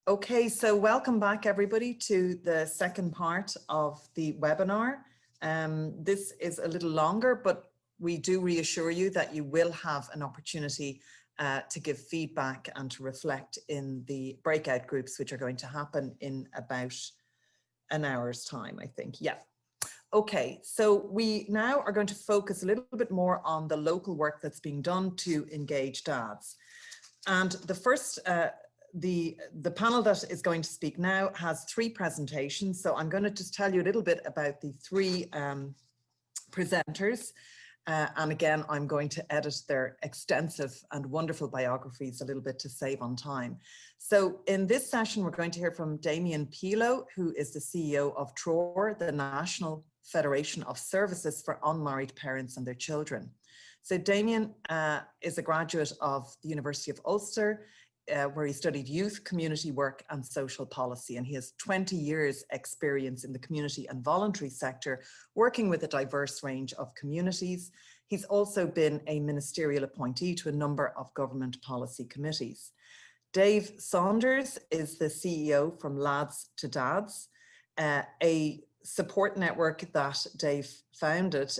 Okay, so welcome back everybody to the second part of the webinar. This is a little longer, but we do reassure you that you will have an opportunity to give feedback and to reflect in the breakout groups, which are going to happen in about an hour's time, I think. Yeah. Okay, so we now are going to focus a little bit more on the local work that's being done to engage dads. And the first the panel that is going to speak now has three presentations. So I'm going to just tell you a little bit about the three presenters. And again, I'm going to edit their extensive and wonderful biographies a little bit to save on time. So in this session, we're going to hear from Damien Pilo, who is the CEO of Treoir, the National Federation of Services for Unmarried Parents and their Children. So Damien is a graduate of the University of Ulster, where he studied youth, community work and social policy. And he has 20 years experience in the community and voluntary sector, working with a diverse range of communities. He's also been a ministerial appointee to a number of government policy committees. Dave Saunders is the CEO from Lads to Dads, a support network that Dave founded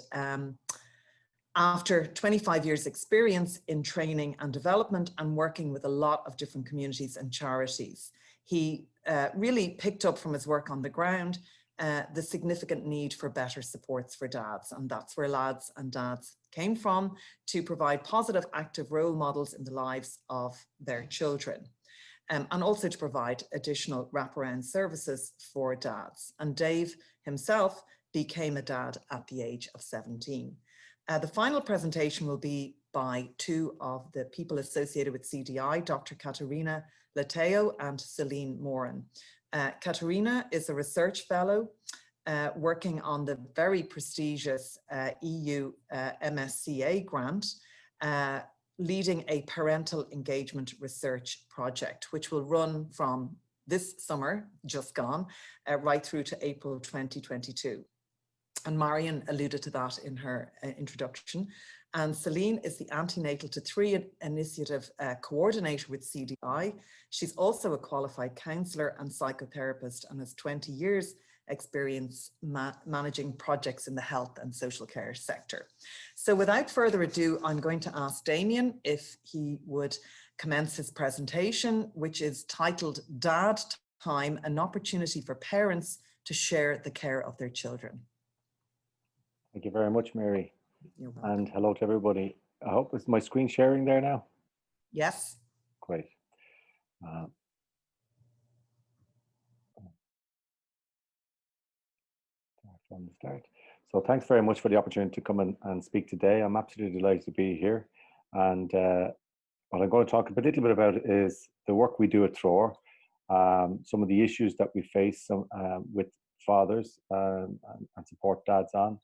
after 25 years experience in training and development and working with a lot of different communities and charities. He really picked up from his work on the ground the significant need for better supports for dads, and that's where Lads and Dads came from, to provide positive, active role models in the lives of their children, and also to provide additional wraparound services for dads. And Dave himself became a dad at the age of 17. The final presentation will be by two of the people associated with CDI, Dr. Katerina Lateo and Celine Moran. Katerina is a research fellow working on the very prestigious EU MSCA grant, leading a parental engagement research project, which will run from this summer, just gone, right through to April 2022. And Marion alluded to that in her introduction. And Celine is the Antenatal to 3 initiative coordinator with CDI. She's also a qualified counsellor and psychotherapist and has 20 years experience managing projects in the health and social care sector. So without further ado, I'm going to ask Damien if he would commence his presentation, which is titled Dad Time, an Opportunity for Parents to Share the Care of Their Children. Thank you very much, Mary. You're welcome. And hello to everybody. I hope is my screen sharing there now? Yes. Great. From the start. So thanks very much for the opportunity to come and speak today. I'm absolutely delighted to be here. And what I'm going to talk a little bit about is the work we do at Treoir, some of the issues that we face with fathers and support dads on,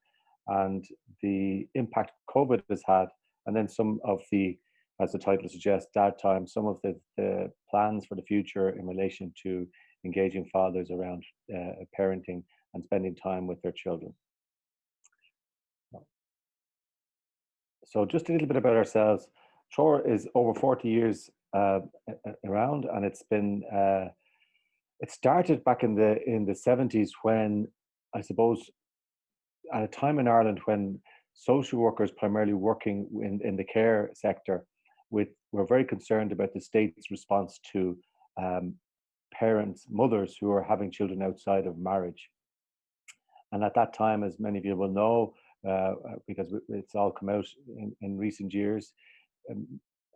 and the impact COVID has had, and then some of the, as the title suggests, dad time, some of the plans for the future in relation to engaging fathers around parenting and spending time with their children. So just a little bit about ourselves. Treoir is over 40 years around, and it's been, it started back in the 70s when, I suppose, at a time in Ireland when social workers primarily working in the care sector were very concerned about the state's response to parents, mothers who are having children outside of marriage. And at that time, as many of you will know, because it's all come out in recent years,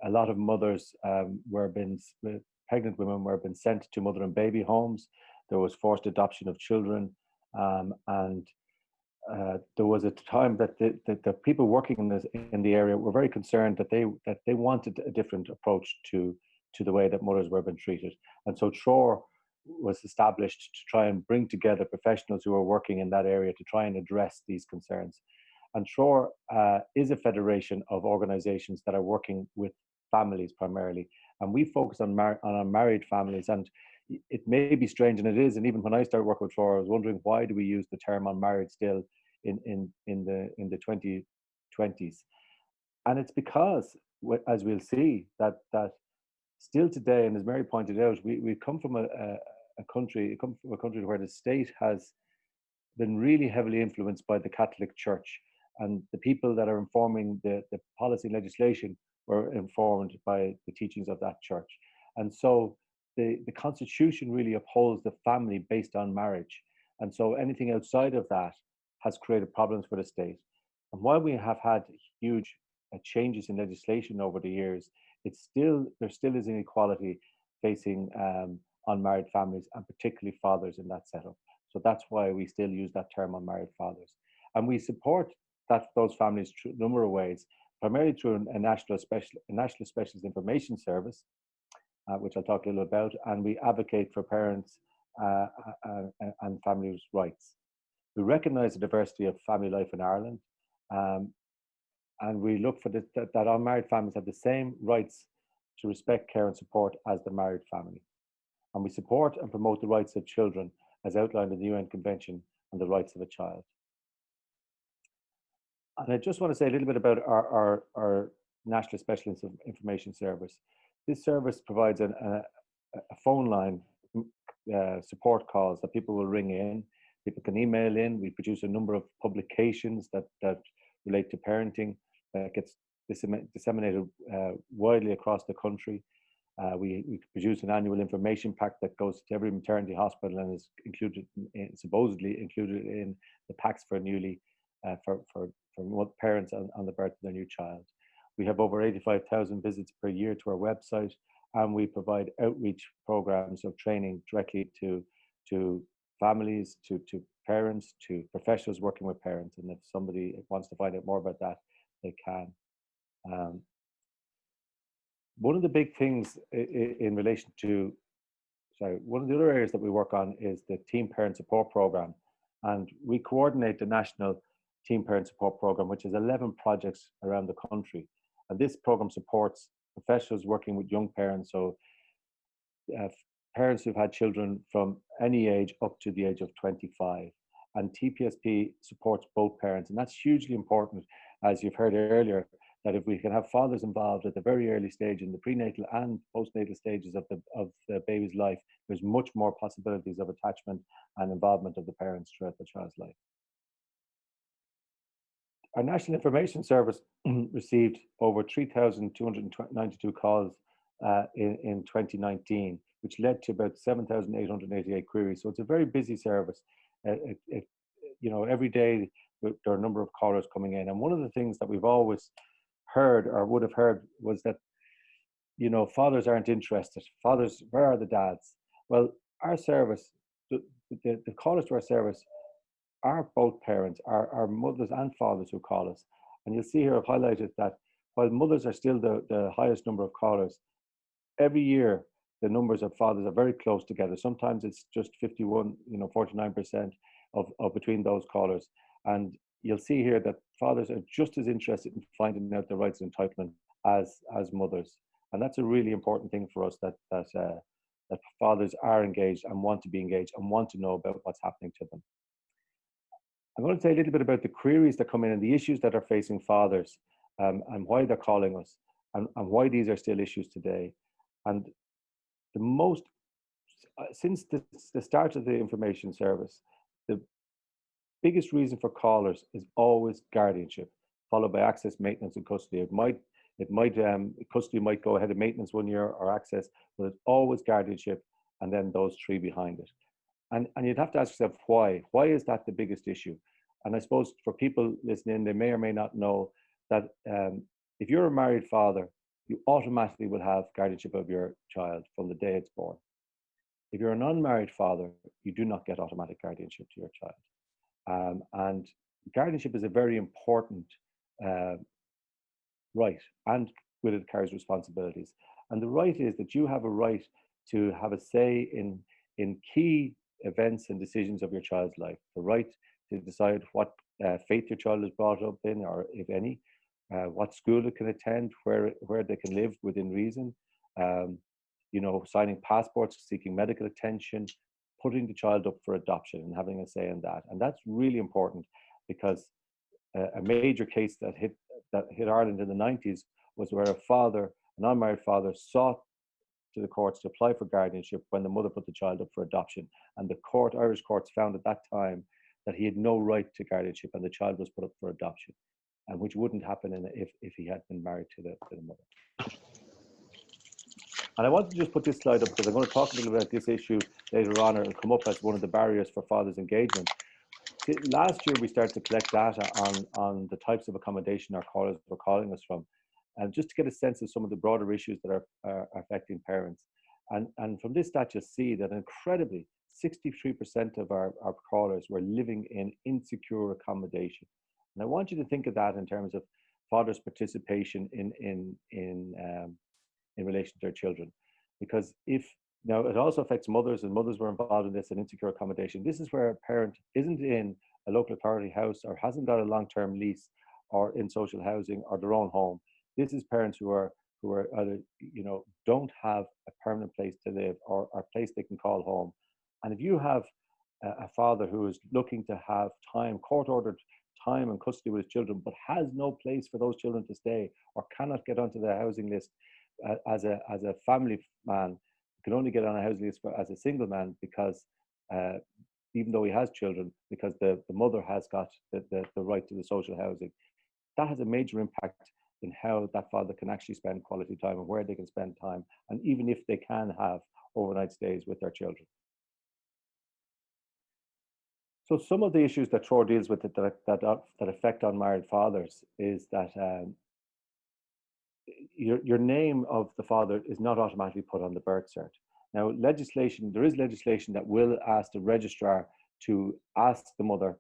a lot of mothers pregnant women were being sent to mother and baby homes. There was forced adoption of children, and there was a time that the people working in the area were very concerned that they wanted a different approach to the way that mothers were being treated. And so Treoir was established to try and bring together professionals who are working in that area to try and address these concerns. And Treoir is a federation of organizations that are working with families primarily. And we focus on unmarried families. And it may be strange, and it is, and even when I started working with Treoir, I was wondering, why do we use the term unmarried still in the 2020s? And it's because, as we'll see, that still today, and as Mary pointed out, we come from a country, where the state has been really heavily influenced by the Catholic Church, and the people that are informing the policy and legislation were informed by the teachings of that church. And so the Constitution really upholds the family based on marriage. And so anything outside of that has created problems for the state. And while we have had huge changes in legislation over the years, there still is inequality facing unmarried families, and particularly fathers in that setup. So that's why we still use that term, unmarried fathers. And we support those families through a number of ways, primarily through a national specialist information service, which I'll talk a little about, and we advocate for parents and families' rights. We recognise the diversity of family life in Ireland, and we look for that unmarried families have the same rights to respect, care and support as the married family. And we support and promote the rights of children as outlined in the UN Convention on the Rights of a Child. And I just want to say a little bit about our National Specialist Information Service. This service provides a phone line, support calls that people will ring in. People can email in. We produce a number of publications that relate to parenting that gets disseminated widely across the country. We produce an annual information pack that goes to every maternity hospital and is supposedly included in the packs for parents on the birth of their new child. We have over 85,000 visits per year to our website, and we provide outreach programs of training directly to families, to parents, to professionals working with parents. And if somebody wants to find out more about that, they can. One of the big things in relation to, one of the other areas that we work on is the Teen Parent Support Program. And we coordinate the National Teen Parent Support Program, which has 11 projects around the country. And this program supports professionals working with young parents, so parents who've had children from any age up to the age of 25. And TPSP supports both parents. And that's hugely important, as you've heard earlier, that if we can have fathers involved at the very early stage in the prenatal and postnatal stages of the baby's life, there's much more possibilities of attachment and involvement of the parents throughout the child's life. Our National Information Service received over 3,292 calls in 2019, which led to about 7,888 queries. So it's a very busy service. Every day there are a number of callers coming in. And one of the things that we've always heard or would have heard was that, fathers aren't interested. Fathers, where are the dads? Well, our service, the callers to our service are both parents, are mothers and fathers who call us. And you'll see here I've highlighted that while mothers are still the highest number of callers, every year the numbers of fathers are very close together. Sometimes it's just 49% of between those callers. And you'll see here that fathers are just as interested in finding out their rights and entitlement as mothers. And that's a really important thing for us, that fathers are engaged and want to be engaged and want to know about what's happening to them. I'm going to say a little bit about the queries that come in and the issues that are facing fathers, and why they're calling us, and why these are still issues today. And since the start of the information service, the biggest reason for callers is always guardianship, followed by access, maintenance, and custody. Custody might go ahead of maintenance 1 year or access, but it's always guardianship, and then those three behind it. And you'd have to ask yourself why. Why is that the biggest issue? And I suppose for people listening, they may or may not know that if you're a married father, you automatically will have guardianship of your child from the day it's born. If you're an unmarried father, you do not get automatic guardianship to your child. And guardianship is a very important right, and with it carries responsibilities. And the right is that you have a right to have a say in key events and decisions of your child's life. The right to decide what faith your child is brought up in, or if any, what school it can attend, where they can live within reason, signing passports, seeking medical attention, putting the child up for adoption and having a say in that. And that's really important, because a major case that hit Ireland in the 90s was where an unmarried father sought to the courts to apply for guardianship when the mother put the child up for adoption. And the Irish courts found at that time that he had no right to guardianship and the child was put up for adoption, and which wouldn't happen if he had been married to the mother. And I want to just put this slide up because I'm going to talk a little bit about this issue later on. It'll come up as one of the barriers for fathers' engagement. Last year, we started to collect data on the types of accommodation our callers were calling us from, and just to get a sense of some of the broader issues that are affecting parents. And from this stat, you'll see that incredibly, 63% of our callers were living in insecure accommodation. And I want you to think of that in terms of fathers' participation in relation to their children, because now it also affects mothers, and mothers were involved in this and insecure accommodation. This is where a parent isn't in a local authority house or hasn't got a long-term lease or in social housing or their own home. This is parents who are either, don't have a permanent place to live or a place they can call home. And if you have a father who is looking to have court-ordered time and custody with his children, but has no place for those children to stay or cannot get onto the housing list as a family man, can only get on a housing list as a single man because even though he has children, because the mother has got the right to the social housing, that has a major impact in how that father can actually spend quality time and where they can spend time, and even if they can have overnight stays with their children. So some of the issues that Treoir deals with that affect unmarried fathers is that your name of the father is not automatically put on the birth cert. Now, there is legislation that will ask the registrar to ask the mother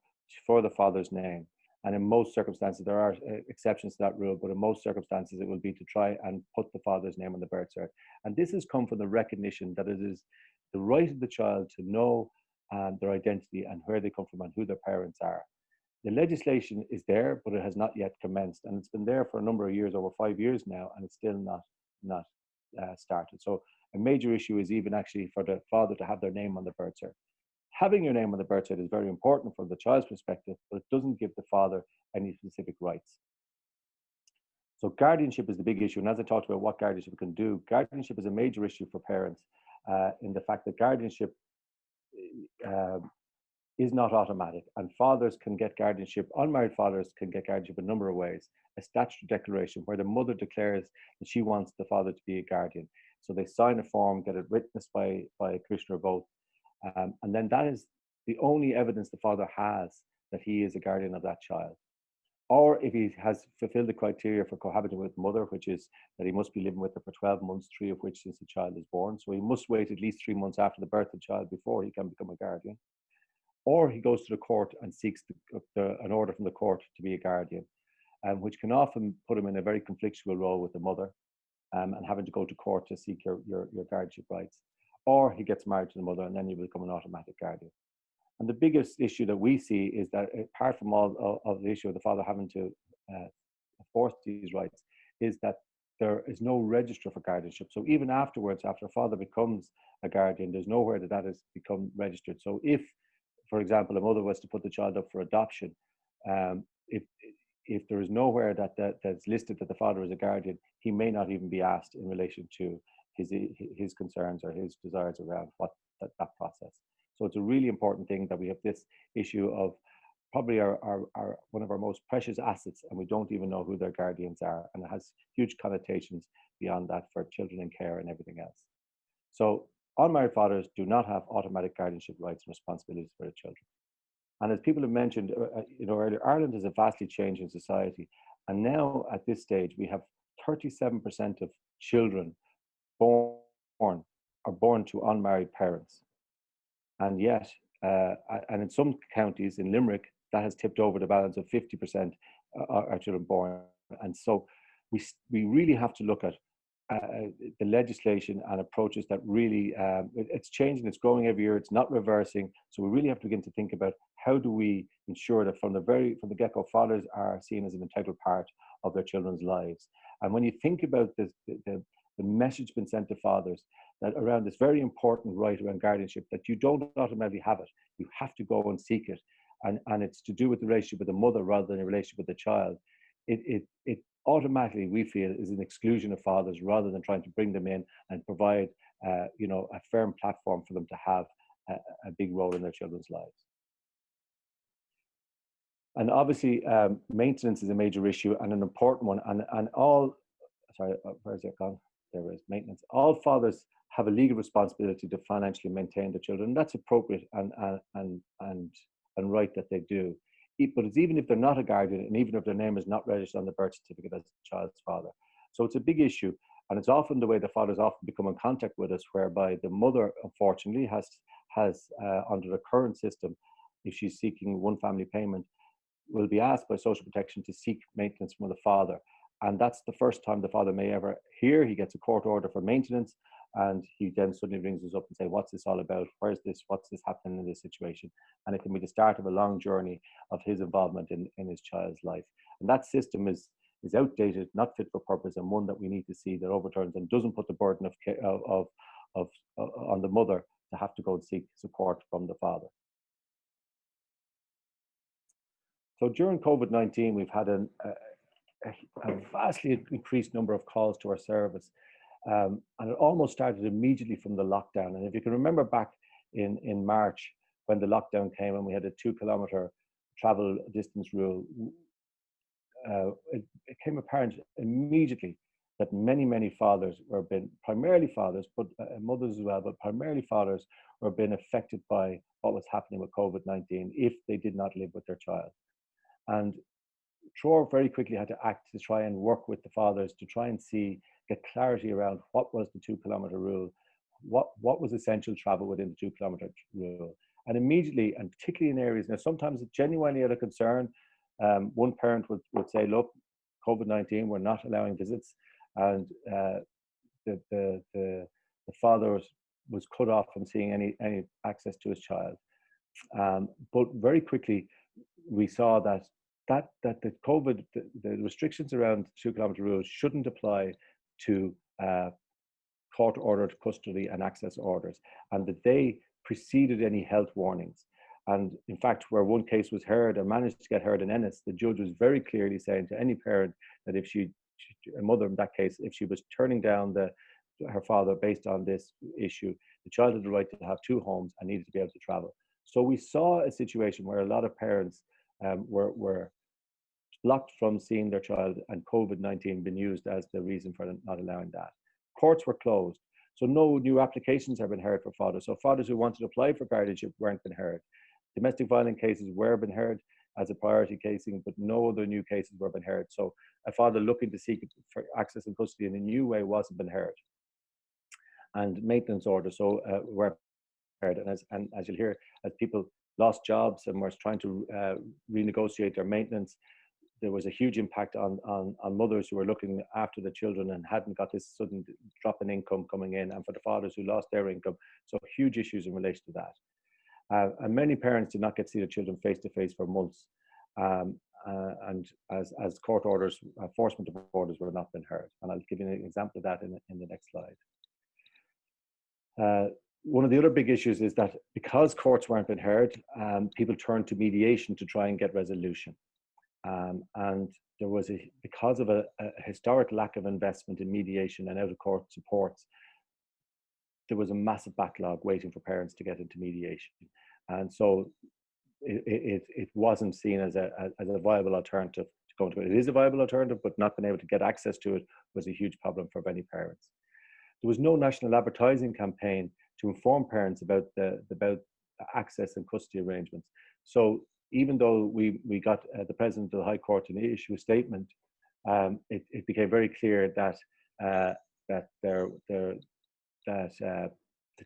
for the father's name. And in most circumstances, there are exceptions to that rule, but in most circumstances, it will be to try and put the father's name on the birth cert. And this has come from the recognition that it is the right of the child to know their identity and where they come from and who their parents are. The legislation is there, but it has not yet commenced, and it's been there for a number of years, over 5 years now, and it's still not started. So a major issue is even actually for the father to have their name on the birth cert. Having your name on the birth cert is very important from the child's perspective, but it doesn't give the father any specific rights. So guardianship is the big issue, and as I talked about what guardianship can do, guardianship is a major issue for parents in the fact that guardianship is not automatic, and fathers can get guardianship. Unmarried fathers can get guardianship a number of ways. A statutory declaration where the mother declares that she wants the father to be a guardian. So they sign a form, get it witnessed by a commissioner of both, and then that is the only evidence the father has that he is a guardian of that child. Or if he has fulfilled the criteria for cohabiting with the mother, which is that he must be living with her for 12 months, 3 of which since the child is born. So he must wait at least 3 months after the birth of the child before he can become a guardian. Or he goes to the court and seeks an order from the court to be a guardian, which can often put him in a very conflictual role with the mother and having to go to court to seek your guardianship rights. Or he gets married to the mother and then you become an automatic guardian. And the biggest issue that we see is that apart from all of the issue of the father having to enforce these rights, is that there is no register for guardianship. So even afterwards, after a father becomes a guardian, there's nowhere that has become registered. So if, for example, a mother was to put the child up for adoption, if there is nowhere that's listed that the father is a guardian, he may not even be asked in relation to his concerns or his desires around that process. So it's a really important thing that we have this issue of probably our one of our most precious assets, and we don't even know who their guardians are, and it has huge connotations beyond that for children in care and everything else. So unmarried fathers do not have automatic guardianship rights and responsibilities for their children. And as people have mentioned, earlier, Ireland is a vastly changing society, and now at this stage we have 37% of children born to unmarried parents. And yet, and in some counties, in Limerick, that has tipped over the balance of 50% are children born. And so we really have to look at the legislation and approaches that really, it's changing, it's growing every year, it's not reversing. So we really have to begin to think about how do we ensure that from the get-go, fathers are seen as an integral part of their children's lives. And when you think about the message being sent to fathers, that around this very important right around guardianship, that you don't automatically have it, you have to go and seek it, and it's to do with the relationship with the mother rather than a relationship with the child. It automatically, we feel, is an exclusion of fathers rather than trying to bring them in and provide, you know, a firm platform for them to have a big role in their children's lives. And obviously, maintenance is a major issue and an important one. And all, sorry, where's it gone? There is maintenance. All fathers have a legal responsibility to financially maintain the children. That's appropriate and right that they do. But it's even if they're not a guardian, and even if their name is not registered on the birth certificate as the child's father. So it's a big issue. And it's often the way the fathers often become in contact with us, whereby the mother, unfortunately, has under the current system, if she's seeking one family payment, will be asked by social protection to seek maintenance from the father. And that's the first time the father may ever hear. He gets a court order for maintenance, and he then suddenly rings us up and say, what's this all about? Where's this? What's this happening in this situation? And it can be the start of a long journey of his involvement in his child's life. And that system is outdated, not fit for purpose, and one that we need to see that overturns and doesn't put the burden on the mother to have to go and seek support from the father. So during COVID-19, we've had a vastly increased number of calls to our service. And it almost started immediately from the lockdown. And if you can remember back in March, when the lockdown came and we had a 2-kilometer travel distance rule, it became apparent immediately that many fathers primarily fathers, but mothers as well, but primarily fathers were being affected by what was happening with COVID-19 if they did not live with their child. And Treoir very quickly had to act to try and work with the fathers to try and get clarity around what was the 2-kilometer rule, what was essential travel within the 2-kilometer rule. And immediately, and particularly in areas, now sometimes it's genuinely out of concern, one parent would say, look, COVID-19, we're not allowing visits. And the father was cut off from seeing any access to his child. But very quickly, we saw that the COVID, the restrictions around 2-kilometer rules shouldn't apply to court-ordered custody and access orders, and that they preceded any health warnings. And in fact, where one case was heard and managed to get heard in Ennis, the judge was very clearly saying to any parent that if a mother in that case, if she was turning down her father based on this issue, the child had the right to have 2 homes and needed to be able to travel. So we saw a situation where a lot of parents were blocked from seeing their child, and COVID-19 been used as the reason for not allowing that. Courts were closed, so no new applications have been heard for fathers. So fathers who wanted to apply for guardianship weren't been heard. Domestic violence cases were been heard as a priority casing, but no other new cases were been heard. So a father looking to seek for access and custody in a new way wasn't been heard. And maintenance orders were heard. And as you'll hear, as people lost jobs and were trying to renegotiate their maintenance, there was a huge impact on mothers who were looking after the children and hadn't got this sudden drop in income coming in, and for the fathers who lost their income. So huge issues in relation to that. And many parents did not get to see their children face to face for months. And as court orders, enforcement of orders were not been heard. And I'll give you an example of that in the next slide. One of the other big issues is that because courts weren't been heard, people turned to mediation to try and get resolution. And there was because of a historic lack of investment in mediation and out-of-court supports, there was a massive backlog waiting for parents to get into mediation. And so it wasn't seen as a viable alternative to going to it. It is a viable alternative, but not being able to get access to it was a huge problem for many parents. There was no national advertising campaign to inform parents about access and custody arrangements. So even though we got the President of the High Court to issue a statement, it became very clear that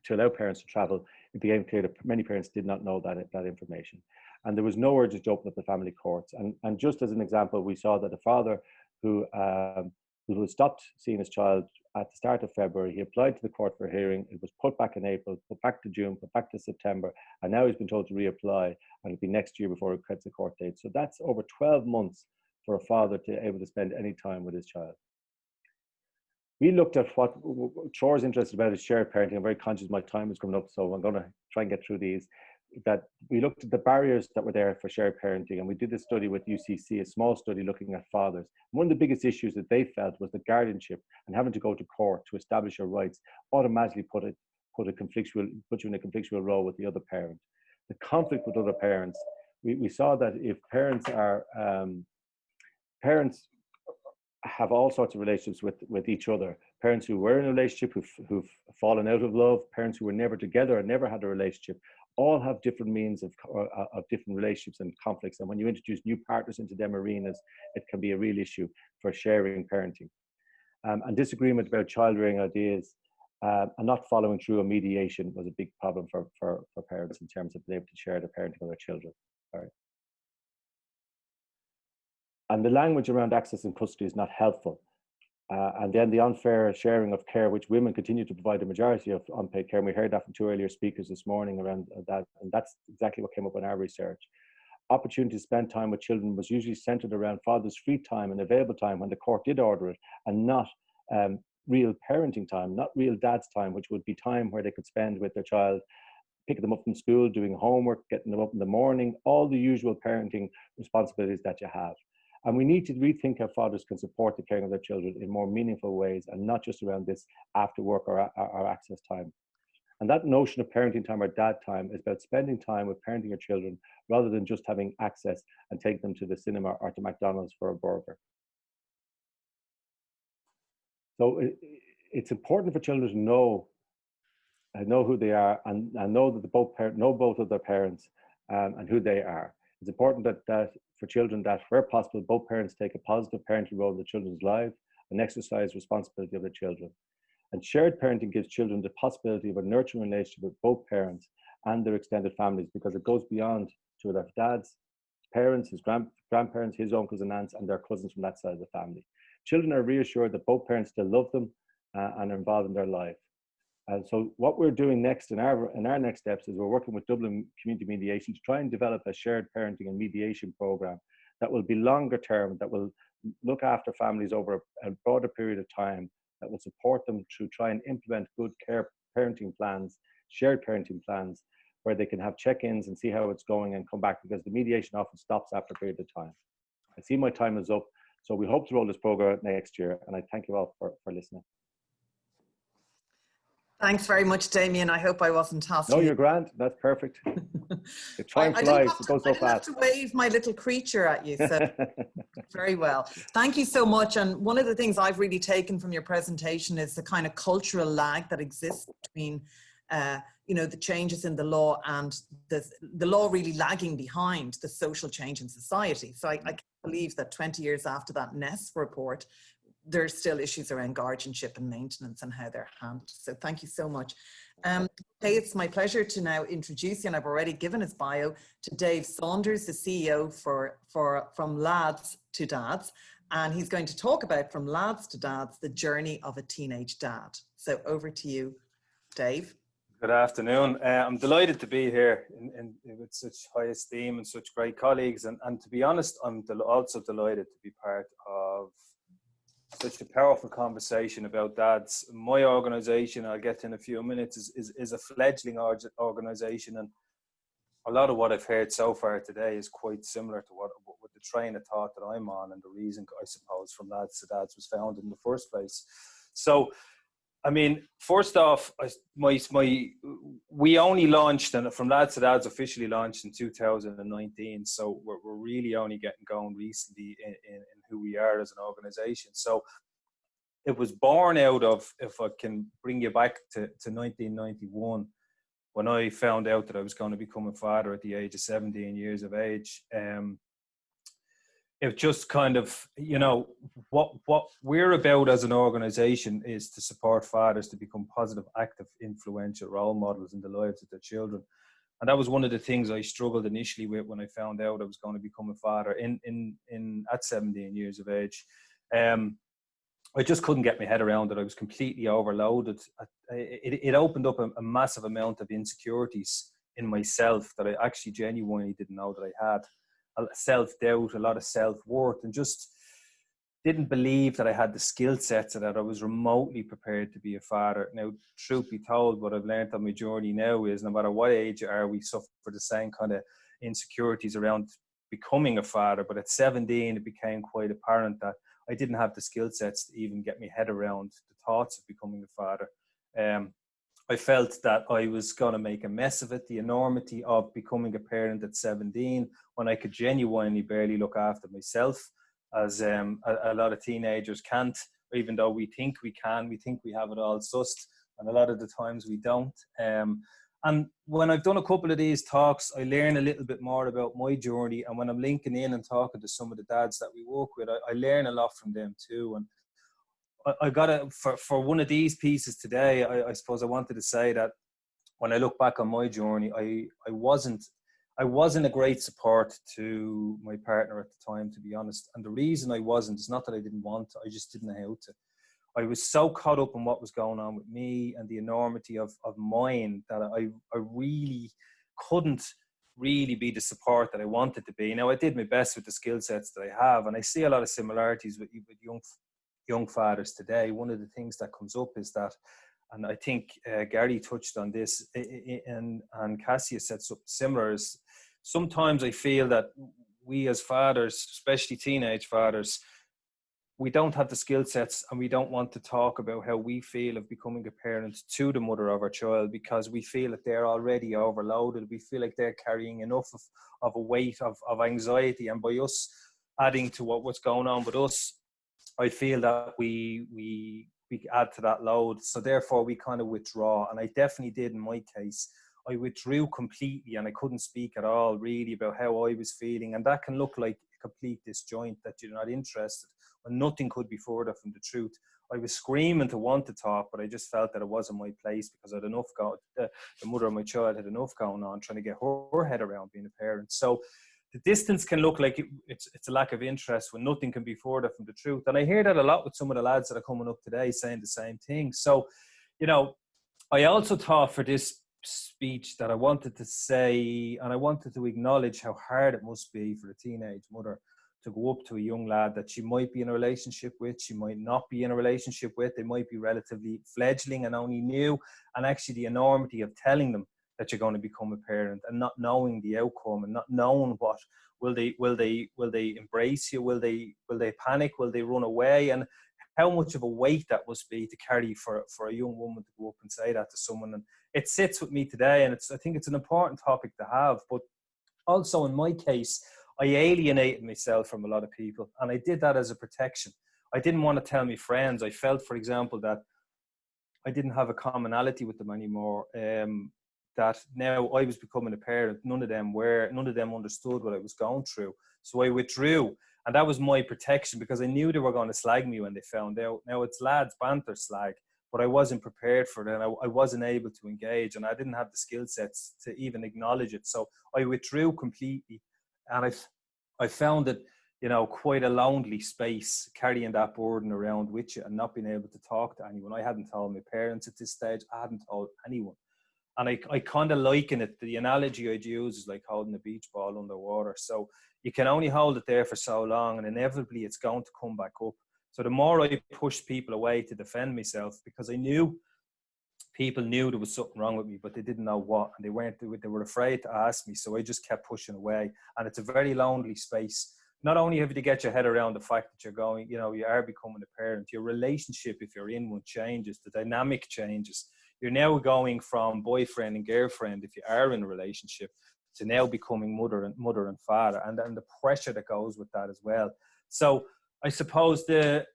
to allow parents to travel, it became clear that many parents did not know that information. And there was no urge to open up the family courts. And just as an example, we saw that a father who had stopped seeing his child at the start of February, he applied to the court for a hearing. It was put back in April, put back to June, put back to September, and now he's been told to reapply, and it'll be next year before it gets a court date. So that's over 12 months for a father to be able to spend any time with his child. We looked at what Treoir is interested about is shared parenting. I'm very conscious my time is coming up, so I'm going to try and get through these. that we looked at the barriers that were there for shared parenting, and we did a study with UCC, a small study looking at fathers. One of the biggest issues that they felt was the guardianship and having to go to court to establish your rights automatically put you in a conflictual role with the other parent. The conflict with other parents, we saw that if parents have all sorts of relationships with each other. Parents who were in a relationship, who've fallen out of love, parents who were never together and never had a relationship, all have different means of different relationships and conflicts. And when you introduce new partners into them arenas, it can be a real issue for sharing parenting. And disagreement about child rearing ideas and not following through on mediation was a big problem for parents in terms of being able to share the parenting of their children. Sorry. And the language around access and custody is not helpful. And then the unfair sharing of care, which women continue to provide the majority of unpaid care. And we heard that from two earlier speakers this morning around that. And that's exactly what came up in our research. Opportunity to spend time with children was usually centered around father's free time and available time when the court did order it, and not real parenting time, not real dad's time, which would be time where they could spend with their child, picking them up from school, doing homework, getting them up in the morning, all the usual parenting responsibilities that you have. And we need to rethink how fathers can support the caring of their children in more meaningful ways, and not just around this after work or access time. And that notion of parenting time or dad time is about spending time with parenting your children rather than just having access and take them to the cinema or to McDonald's for a burger. So it's important for children to know who they are and know that both of their parents and who they are. It's important that for children that, where possible, both parents take a positive parenting role in the children's lives and exercise responsibility of their children. And shared parenting gives children the possibility of a nurturing relationship with both parents and their extended families, because it goes beyond to their dad's parents, his grandparents, his uncles and aunts, and their cousins from that side of the family. Children are reassured that both parents still love them and are involved in their life. And so what we're doing next in our next steps is we're working with Dublin Community Mediation to try and develop a shared parenting and mediation program that will be longer term, that will look after families over a broader period of time, that will support them to try and implement good care parenting plans, shared parenting plans, where they can have check-ins and see how it's going and come back, because the mediation often stops after a period of time. I see my time is up, so we hope to roll this program out next year, and I thank you all for listening. Thanks very much, Damien. I hope I wasn't asking. No, you're grand. That's perfect. The time flies. It goes so fast. I have to wave my little creature at you. So very well. Thank you so much. And one of the things I've really taken from your presentation is the kind of cultural lag that exists between, the changes in the law and the law really lagging behind the social change in society. So I can't believe that 20 years after that NES report, there's still issues around guardianship and maintenance and how they're handled. So thank you so much. Okay, it's my pleasure to now introduce you, and I've already given his bio, to Dave Saunders, the CEO From Lads to Dads. And he's going to talk about From Lads to Dads, the journey of a teenage dad. So over to you, Dave. Good afternoon. I'm delighted to be here with such high esteem and such great colleagues. And to be honest, I'm also delighted to be part of such a powerful conversation about dads. My organisation, I'll get to in a few minutes, is a fledgling organisation, and a lot of what I've heard so far today is quite similar to what the train of thought that I'm on, and the reason, I suppose, From Lads to Dads was founded in the first place. So, I mean, first off, we only launched, and From Lads to Dads officially launched in 2019. So we're really only getting going recently in who we are as an organisation. So it was born out of, if I can bring you back to 1991, when I found out that I was going to become a father at the age of 17 years of age. It just kind of, what we're about as an organisation is to support fathers to become positive, active, influential role models in the lives of their children. And that was one of the things I struggled initially with when I found out I was going to become a father at 17 years of age. I just couldn't get my head around it. I was completely overloaded. It opened up a massive amount of insecurities in myself that I actually genuinely didn't know that I had. Self-doubt, a lot of self-worth, and just didn't believe that I had the skill sets and that I was remotely prepared to be a father. Now, truth be told, what I've learned on my journey now is no matter what age you are, we suffer the same kind of insecurities around becoming a father. But at 17, it became quite apparent that I didn't have the skill sets to even get my head around the thoughts of becoming a father. I felt that I was going to make a mess of it, the enormity of becoming a parent at 17 when I could genuinely barely look after myself, as a lot of teenagers can't, even though we think we can. We think we have it all sussed, and a lot of the times we don't. And when I've done a couple of these talks, I learn a little bit more about my journey. And when I'm linking in and talking to some of the dads that we work with, I learn a lot from them too. And I got to, for one of these pieces today, I suppose I wanted to say that when I look back on my journey, I wasn't a great support to my partner at the time, to be honest. And the reason I wasn't is not that I didn't want to, I just didn't know how to. I was so caught up in what was going on with me and the enormity of mine that I really couldn't really be the support that I wanted to be. Now, I did my best with the skill sets that I have, and I see a lot of similarities with young fathers today. One of the things that comes up is that, and I think Gary touched on this, and Cassia said something similar, is sometimes I feel that we as fathers, especially teenage fathers, we don't have the skill sets and we don't want to talk about how we feel of becoming a parent to the mother of our child, because we feel that they're already overloaded. We feel like they're carrying enough of a weight of anxiety, and by us adding to what's going on with us, I feel that we add to that load. So therefore we kind of withdraw. And I definitely did in my case. I withdrew completely and I couldn't speak at all really about how I was feeling. And that can look like a complete disjoint, that you're not interested, when nothing could be further from the truth. I was screaming to want to talk, but I just felt that it wasn't my place, because I had enough the mother of my child had enough going on trying to get her head around being a parent. So the distance can look like it's a lack of interest when nothing can be further from the truth. And I hear that a lot with some of the lads that are coming up today saying the same thing. So, you know, I also thought for this speech that I wanted to say, and I wanted to acknowledge how hard it must be for a teenage mother to go up to a young lad that she might be in a relationship with, she might not be in a relationship with, they might be relatively fledgling and only new, and actually the enormity of telling them that you're going to become a parent and not knowing the outcome and not knowing what will they embrace you, will they panic, will they run away, and how much of a weight that must be to carry for a young woman to go up and say that to someone. And it sits with me today, and I think it's an important topic to have. But also in my case, I alienated myself from a lot of people, and I did that as a protection. I didn't want to tell my friends. I felt, for example, that I didn't have a commonality with them anymore. That now I was becoming a parent, none of them understood what I was going through. So I withdrew, and that was my protection, because I knew they were going to slag me when they found out. Now it's lads banter slag, but I wasn't prepared for it, and I wasn't able to engage, and I didn't have the skill sets to even acknowledge it. So I withdrew completely, and I found it, you know, quite a lonely space, carrying that burden around with you and not being able to talk to anyone. I hadn't told my parents at this stage. I hadn't told anyone. And I kind of liken it, the analogy I'd use is like holding a beach ball underwater. So you can only hold it there for so long, and inevitably it's going to come back up. So the more I pushed people away to defend myself, because I knew people knew there was something wrong with me, but they didn't know what, and they were afraid to ask me. So I just kept pushing away, and it's a very lonely space. Not only have you to get your head around the fact that you're going, you know, you are becoming a parent, your relationship, if you're in one, changes, the dynamic changes. You're now going from boyfriend and girlfriend, if you are in a relationship, to now becoming mother and father, and the pressure that goes with that as well. So I suppose the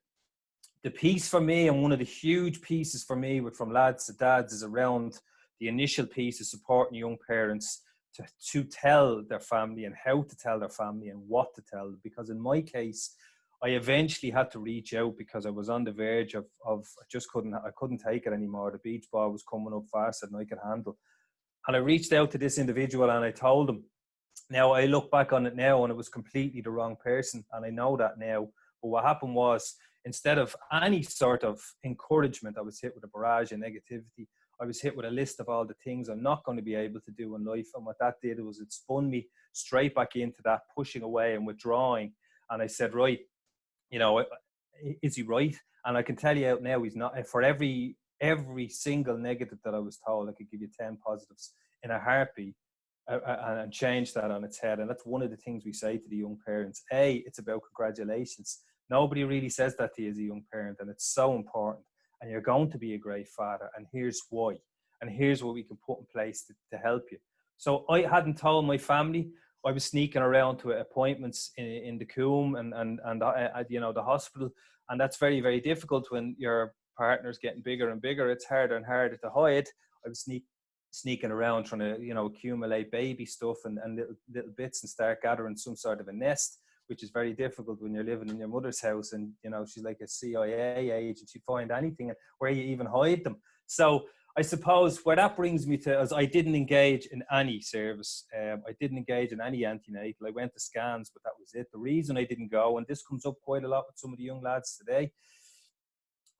piece for me, and one of the huge pieces for me from lads to dads, is around the initial piece of supporting young parents to tell their family, and how to tell their family, and what to tell them. Because in my case, I eventually had to reach out, because I was on the verge of I couldn't take it anymore. The beach ball was coming up faster than I could handle. And I reached out to this individual and I told him. Now I look back on it now, and it was completely the wrong person, and I know that now. But what happened was, instead of any sort of encouragement, I was hit with a barrage of negativity. I was hit with a list of all the things I'm not going to be able to do in life. And what that did was it spun me straight back into that pushing away and withdrawing. And I said, right, you know, is he right? And I can tell you out now, he's not. For every single negative that I was told, I could give you 10 positives in a heartbeat, and change that on its head. And that's one of the things we say to the young parents. It's about congratulations. Nobody really says that to you as a young parent, and it's so important. And you're going to be a great father, and here's why. And here's what we can put in place to help you. So I hadn't told my family. I was sneaking around to appointments in the Coombe and the hospital. And that's very, very difficult when your partner's getting bigger and bigger. It's harder and harder to hide. I was sneaking around trying to, accumulate baby stuff and little bits and start gathering some sort of a nest, which is very difficult when you're living in your mother's house and, she's like a CIA agent. She'd find anything where you even hide them. So I suppose where that brings me to is I didn't engage in any service. I didn't engage in any antenatal. I went to scans, but that was it. The reason I didn't go, and this comes up quite a lot with some of the young lads today,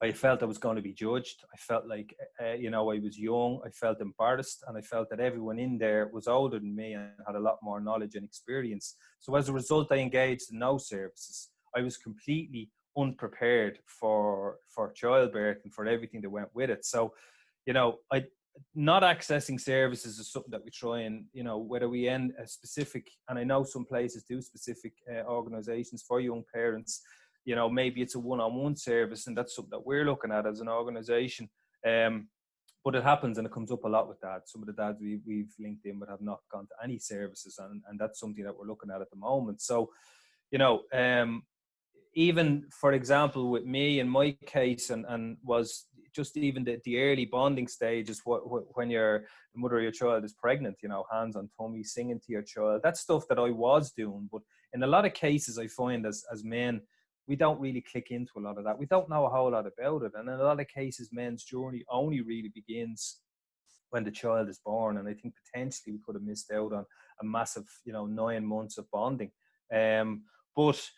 I felt I was going to be judged. I felt like, I was young. I felt embarrassed, and I felt that everyone in there was older than me and had a lot more knowledge and experience. So as a result, I engaged in no services. I was completely unprepared for childbirth and for everything that went with it. So, not accessing services is something that we try and, whether we end a specific, and I know some places do specific organizations for young parents, maybe it's a one-on-one service, and that's something that we're looking at as an organization. But it happens, and it comes up a lot with dads. Some of the dads we've linked in but have not gone to any services, and that's something that we're looking at the moment. So, even, for example, with me in my case, and was just even the early bonding stage is when the mother of your child is pregnant, hands on tummy, singing to your child. That's stuff that I was doing. But in a lot of cases, I find as men, we don't really click into a lot of that. We don't know a whole lot about it. And in a lot of cases, men's journey only really begins when the child is born. And I think potentially we could have missed out on a massive, 9 months of bonding. But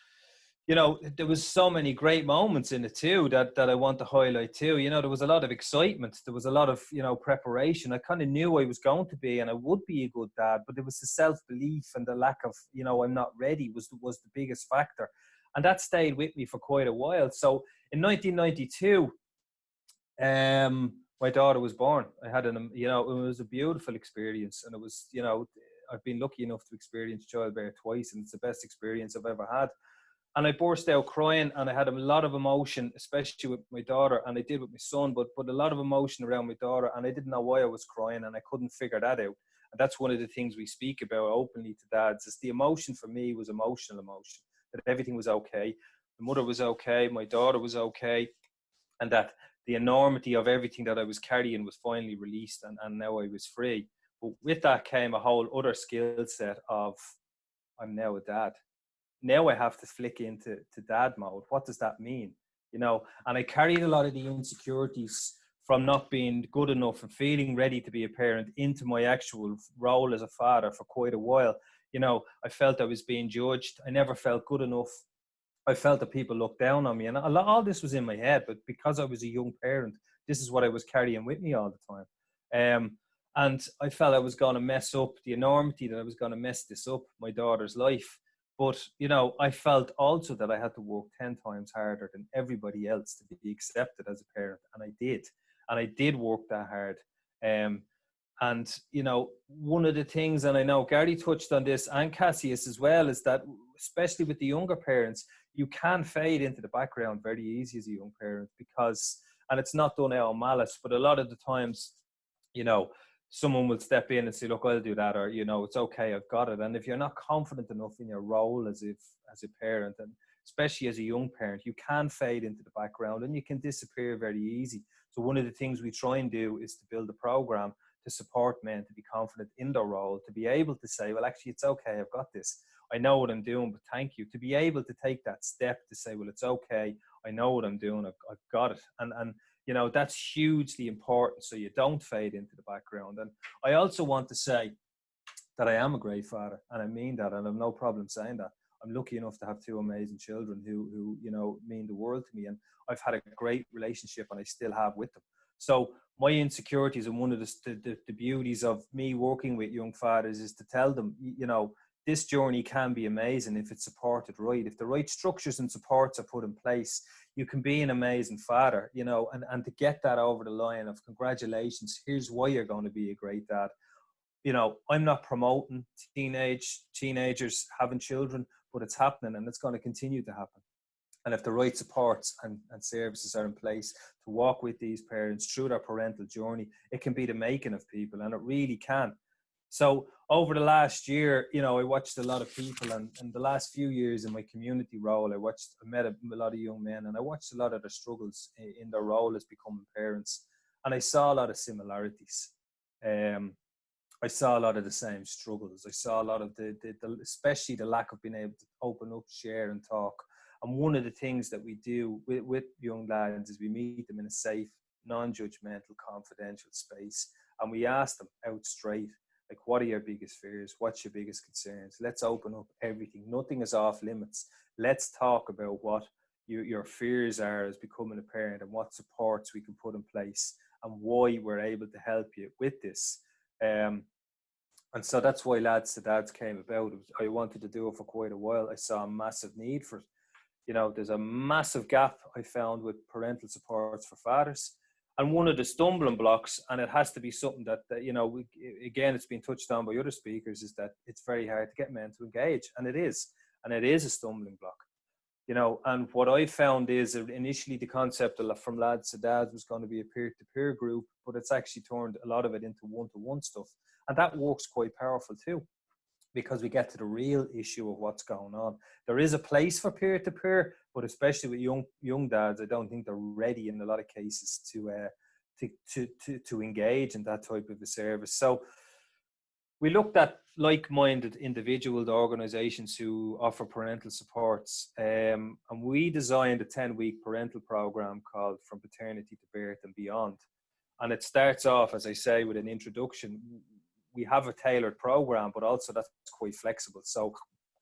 there was so many great moments in it too that I want to highlight too. There was a lot of excitement. There was a lot of, preparation. I kind of knew I was going to be, and I would be a good dad, but it was the self-belief and the lack of, I'm not ready was the biggest factor. And that stayed with me for quite a while. So in 1992, my daughter was born. I had it was a beautiful experience. And it was, I've been lucky enough to experience childbirth twice, and it's the best experience I've ever had. And I burst out crying, and I had a lot of emotion, especially with my daughter, and I did with my son, but a lot of emotion around my daughter, and I didn't know why I was crying, and I couldn't figure that out. And that's one of the things we speak about openly to dads, is the emotion for me was emotional emotion, that everything was okay. The mother was okay, my daughter was okay, and that the enormity of everything that I was carrying was finally released, and now I was free. But with that came a whole other skill set of, I'm now a dad. Now I have to flick into dad mode. What does that mean? And I carried a lot of the insecurities from not being good enough and feeling ready to be a parent into my actual role as a father for quite a while. I felt I was being judged. I never felt good enough. I felt that people looked down on me, and all this was in my head. But because I was a young parent, this is what I was carrying with me all the time. And I felt I was going to mess up the enormity, that I was going to mess this up, my daughter's life. But, I felt also that I had to work 10 times harder than everybody else to be accepted as a parent. And I did. And I did work that hard. And, one of the things, and I know Gary touched on this, and Cassius as well, is that especially with the younger parents, you can fade into the background very easy as a young parent because, and it's not done out of malice, but a lot of the times, someone will step in and say, look, I'll do that, or, it's okay, I've got it. And if you're not confident enough in your role as a parent, and especially as a young parent, you can fade into the background and you can disappear very easy. So one of the things we try and do is to build a program to support men to be confident in their role, to be able to say, well, actually, it's okay, I've got this. I know what I'm doing, but thank you. To be able to take that step to say, well, it's okay, I know what I'm doing, I've got it. And that's hugely important, so you don't fade into the background. And I also want to say that I am a great father, and I mean that, and I have no problem saying that. I'm lucky enough to have 2 amazing children who mean the world to me, and I've had a great relationship, and I still have with them. So my insecurities, and one of the beauties of me working with young fathers is to tell them, this journey can be amazing if it's supported right. If the right structures and supports are put in place, you can be an amazing father, you know, and to get that over the line of congratulations, here's why you're going to be a great dad. You know, I'm not promoting teenagers having children, but it's happening and it's going to continue to happen. And if the right supports and services are in place to walk with these parents through their parental journey, it can be the making of people, and it really can. So over the last year, you know, I watched a lot of people, and in the last few years in my community role, I met a lot of young men, and I watched a lot of their struggles in their role as becoming parents. And I saw a lot of similarities. I saw a lot of the same struggles. I saw a lot of the especially the lack of being able to open up, share and talk. And one of the things that we do with young lads is we meet them in a safe, non-judgmental, confidential space. And we ask them out straight, like, what are your biggest fears? What's your biggest concerns? Let's open up everything. Nothing is off limits. Let's talk about what your fears are as becoming a parent and what supports we can put in place and why we're able to help you with this. And so that's why Lads to Dads came about. I wanted to do it for quite a while. I saw a massive need for it. You know, there's a massive gap I found with parental supports for fathers. And one of the stumbling blocks, and it has to be something that you know, again, it's been touched on by other speakers, is that it's very hard to get men to engage. And it is. And it is a stumbling block. You know, and what I found is initially the concept from Lads to Dads was going to be a peer-to-peer group, but it's actually turned a lot of it into one-to-one stuff. And that works quite powerful too, because we get to the real issue of what's going on. There is a place for peer-to-peer, but especially with young dads, I don't think they're ready in a lot of cases to engage in that type of a service. So we looked at like-minded individual organizations who offer parental supports, and we designed a 10-week parental program called From Paternity to Birth and Beyond. And it starts off, as I say, with an introduction. We have a tailored program, but also that's quite flexible. So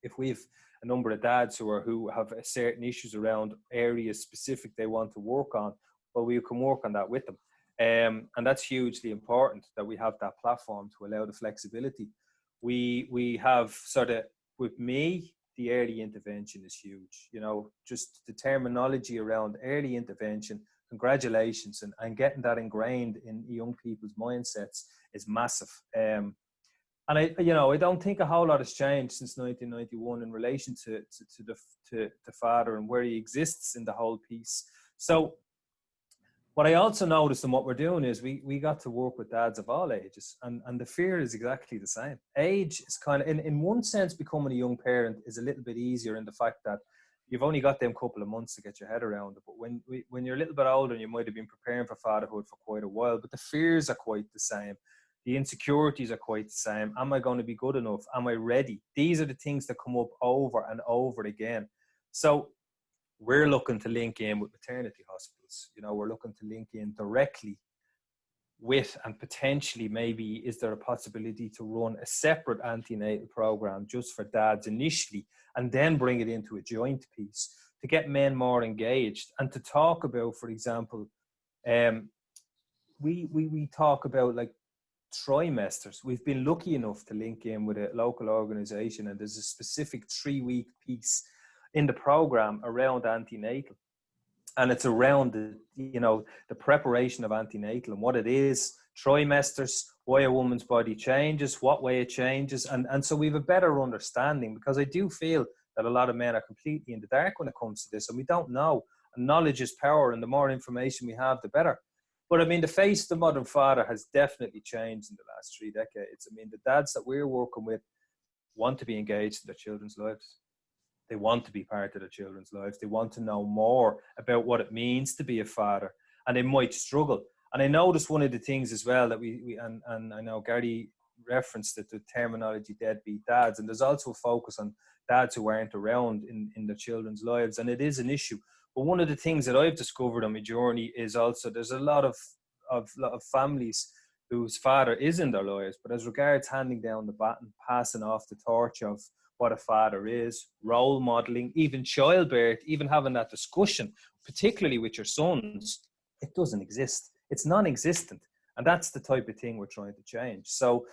if we've a number of dads who have certain issues around areas specific they want to work on, well, we can work on that with them. And that's hugely important that we have that platform to allow the flexibility. We have sort of, with me, the early intervention is huge. You know, just the terminology around early intervention, congratulations, and getting that ingrained in young people's mindsets is massive. And I don't think a whole lot has changed since 1991 in relation to the father and where he exists in the whole piece. So what I also noticed in what we're doing is we got to work with dads of all ages, and the fear is exactly the same. Age is kind of, in one sense, becoming a young parent is a little bit easier in the fact that you've only got them couple of months to get your head around it. But when you're a little bit older, you might have been preparing for fatherhood for quite a while, but the fears are quite the same. The insecurities are quite the same. Am I going to be good enough? Am I ready? These are the things that come up over and over again. So we're looking to link in with maternity hospitals. You know, we're looking to link in directly with, and potentially maybe is there a possibility to run a separate antenatal program just for dads initially, and then bring it into a joint piece to get men more engaged and to talk about, for example, we talk about like trimesters. We've been lucky enough to link in with a local organization, and there's a specific 3-week piece in the program around antenatal, and it's around the preparation of antenatal and what it is, trimesters, why a woman's body changes, what way it changes, and so we have a better understanding, because I do feel that a lot of men are completely in the dark when it comes to this, and we don't know. And knowledge is power, and the more information we have, the better. But I mean, the face of the modern father has definitely changed in the last 3 decades. I mean, the dads that we're working with want to be engaged in their children's lives. They want to be part of their children's lives. They want to know more about what it means to be a father, and they might struggle. And I noticed one of the things as well that we I know Gary referenced it, the terminology deadbeat dads, and there's also a focus on dads who aren't around in their children's lives, and it is an issue. But one of the things that I've discovered on my journey is also there's a lot of families whose father is in their lives, but as regards handing down the baton, passing off the torch of what a father is, role modeling, even childbirth, even having that discussion, particularly with your sons, it doesn't exist. It's non-existent. And that's the type of thing we're trying to change. So,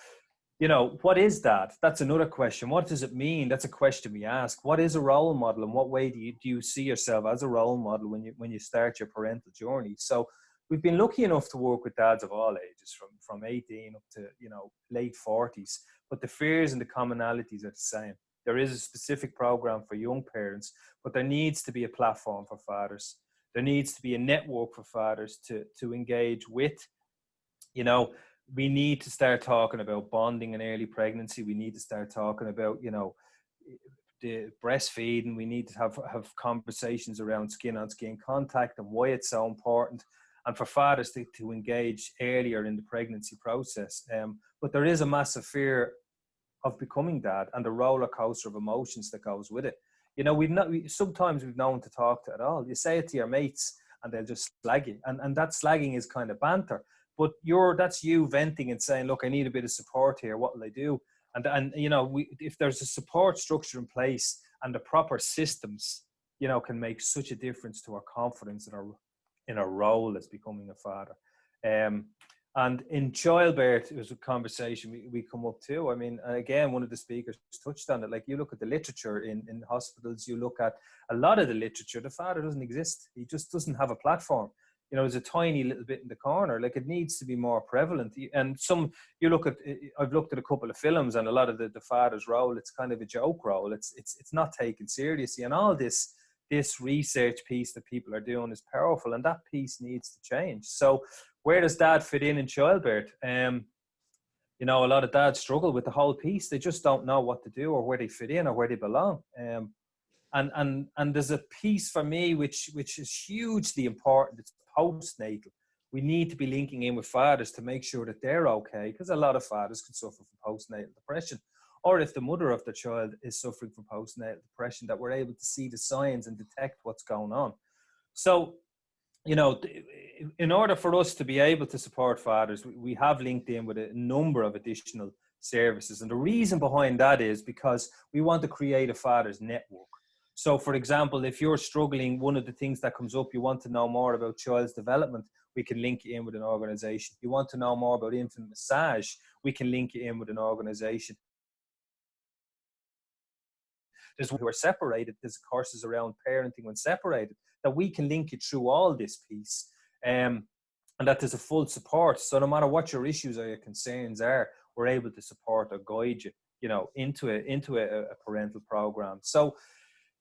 you know, what is that? That's another question. What does it mean? That's a question we ask. What is a role model, and what way do you see yourself as a role model when you start your parental journey? So we've been lucky enough to work with dads of all ages, from 18 up to, you know, late 40s. But the fears and the commonalities are the same. There is a specific program for young parents, but there needs to be a platform for fathers. There needs to be a network for fathers to engage with. You know, we need to start talking about bonding in early pregnancy. We need to start talking about, you know, the breastfeeding. We need to have conversations around skin on skin contact and why it's so important, and for fathers to engage earlier in the pregnancy process. But there is a massive fear of becoming dad and the roller coaster of emotions that goes with it. You know, sometimes we've known to talk to it all. You say it to your mates and they'll just slag you. And that slagging is kind of banter. But that's you venting and saying, look, I need a bit of support here. What will I do? And you know, if there's a support structure in place and the proper systems, you know, can make such a difference to our confidence in our role as becoming a father. And in childbirth, it was a conversation we come up to. I mean, again, one of the speakers touched on it. Like, you look at the literature in hospitals, you look at a lot of the literature, the father doesn't exist. He just doesn't have a platform. You know, there's a tiny little bit in the corner. Like, it needs to be more prevalent. And I've looked at a couple of films, and a lot of the father's role, it's kind of a joke role. It's not taken seriously. And all this research piece that people are doing is powerful, and that piece needs to change. So where does dad fit in childbirth? You know, a lot of dads struggle with the whole piece. They just don't know what to do or where they fit in or where they belong. And there's a piece for me which is hugely important. It's postnatal. We need to be linking in with fathers to make sure that they're okay, because a lot of fathers can suffer from postnatal depression. Or if the mother of the child is suffering from postnatal depression, that we're able to see the signs and detect what's going on. So, you know, in order for us to be able to support fathers, we have linked in with a number of additional services. And the reason behind that is because we want to create a father's network. So, for example, if you're struggling, one of the things that comes up, you want to know more about child's development, we can link you in with an organization. You want to know more about infant massage, we can link you in with an organization. There's who are separated. There's courses around parenting when separated that we can link you through all this piece, and that there's a full support. So no matter what your issues or your concerns are, we're able to support or guide you, you know, into a parental program. So,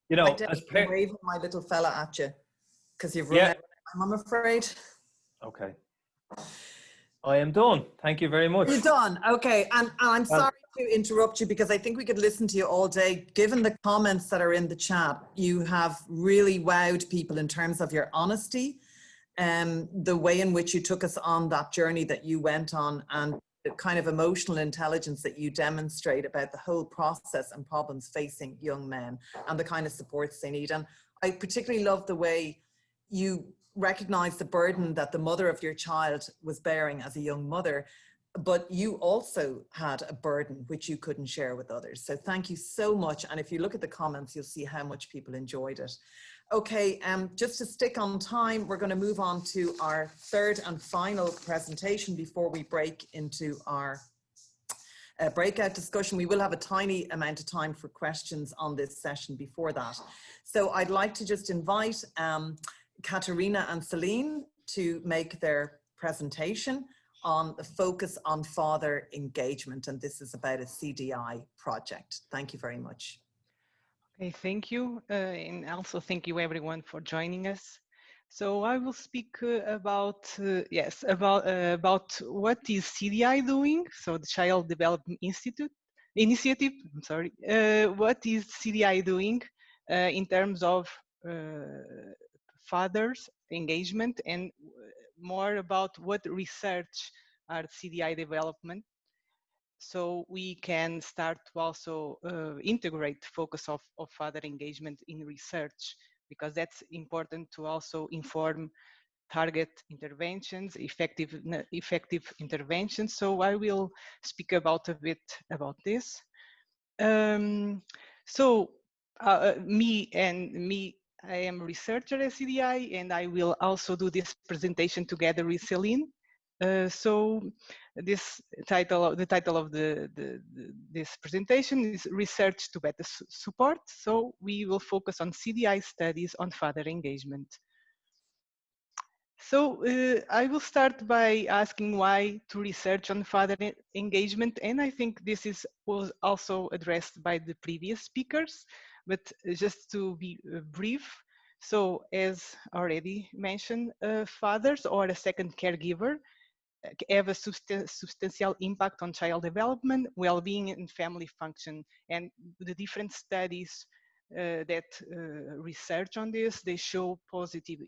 you know, I'm waving my little fella at you because you've run out of time, I'm afraid. Okay. I am done. Thank you very much. You're done. Okay. And I'm sorry to interrupt you, because I think we could listen to you all day. Given the comments that are in the chat, you have really wowed people in terms of your honesty, the way in which you took us on that journey that you went on, and the kind of emotional intelligence that you demonstrate about the whole process and problems facing young men and the kind of supports they need. And I particularly love the way you recognize the burden that the mother of your child was bearing as a young mother, but you also had a burden which you couldn't share with others. So thank you so much. And if you look at the comments, you'll see how much people enjoyed it. Okay, just to stick on time, we're going to move on to our third and final presentation before we break into our breakout discussion. We will have a tiny amount of time for questions on this session before that. So I'd like to just invite Katerina and Celine to make their presentation on the focus on father engagement. And this is about a CDI project. Thank you very much. Okay, thank you. And also thank you everyone for joining us. So I will speak about what is CDI doing. So the Child Development Initiative, I'm sorry. What is CDI doing in terms of fathers engagement, and more about what research are CDI development, so we can start to also integrate focus of father engagement in research, because that's important to also inform target interventions, effective interventions. So I will speak about a bit about this. I am a researcher at CDI, and I will also do this presentation together with Celine. So this title, the title of this presentation is Research to Better Support. So we will focus on CDI studies on father engagement. So I will start by asking why to research on father engagement, and I think this was also addressed by the previous speakers, but just to be brief. So as already mentioned, fathers or a second caregiver have a substantial impact on child development, well-being, and family function. And the different studies that research on this, they show positive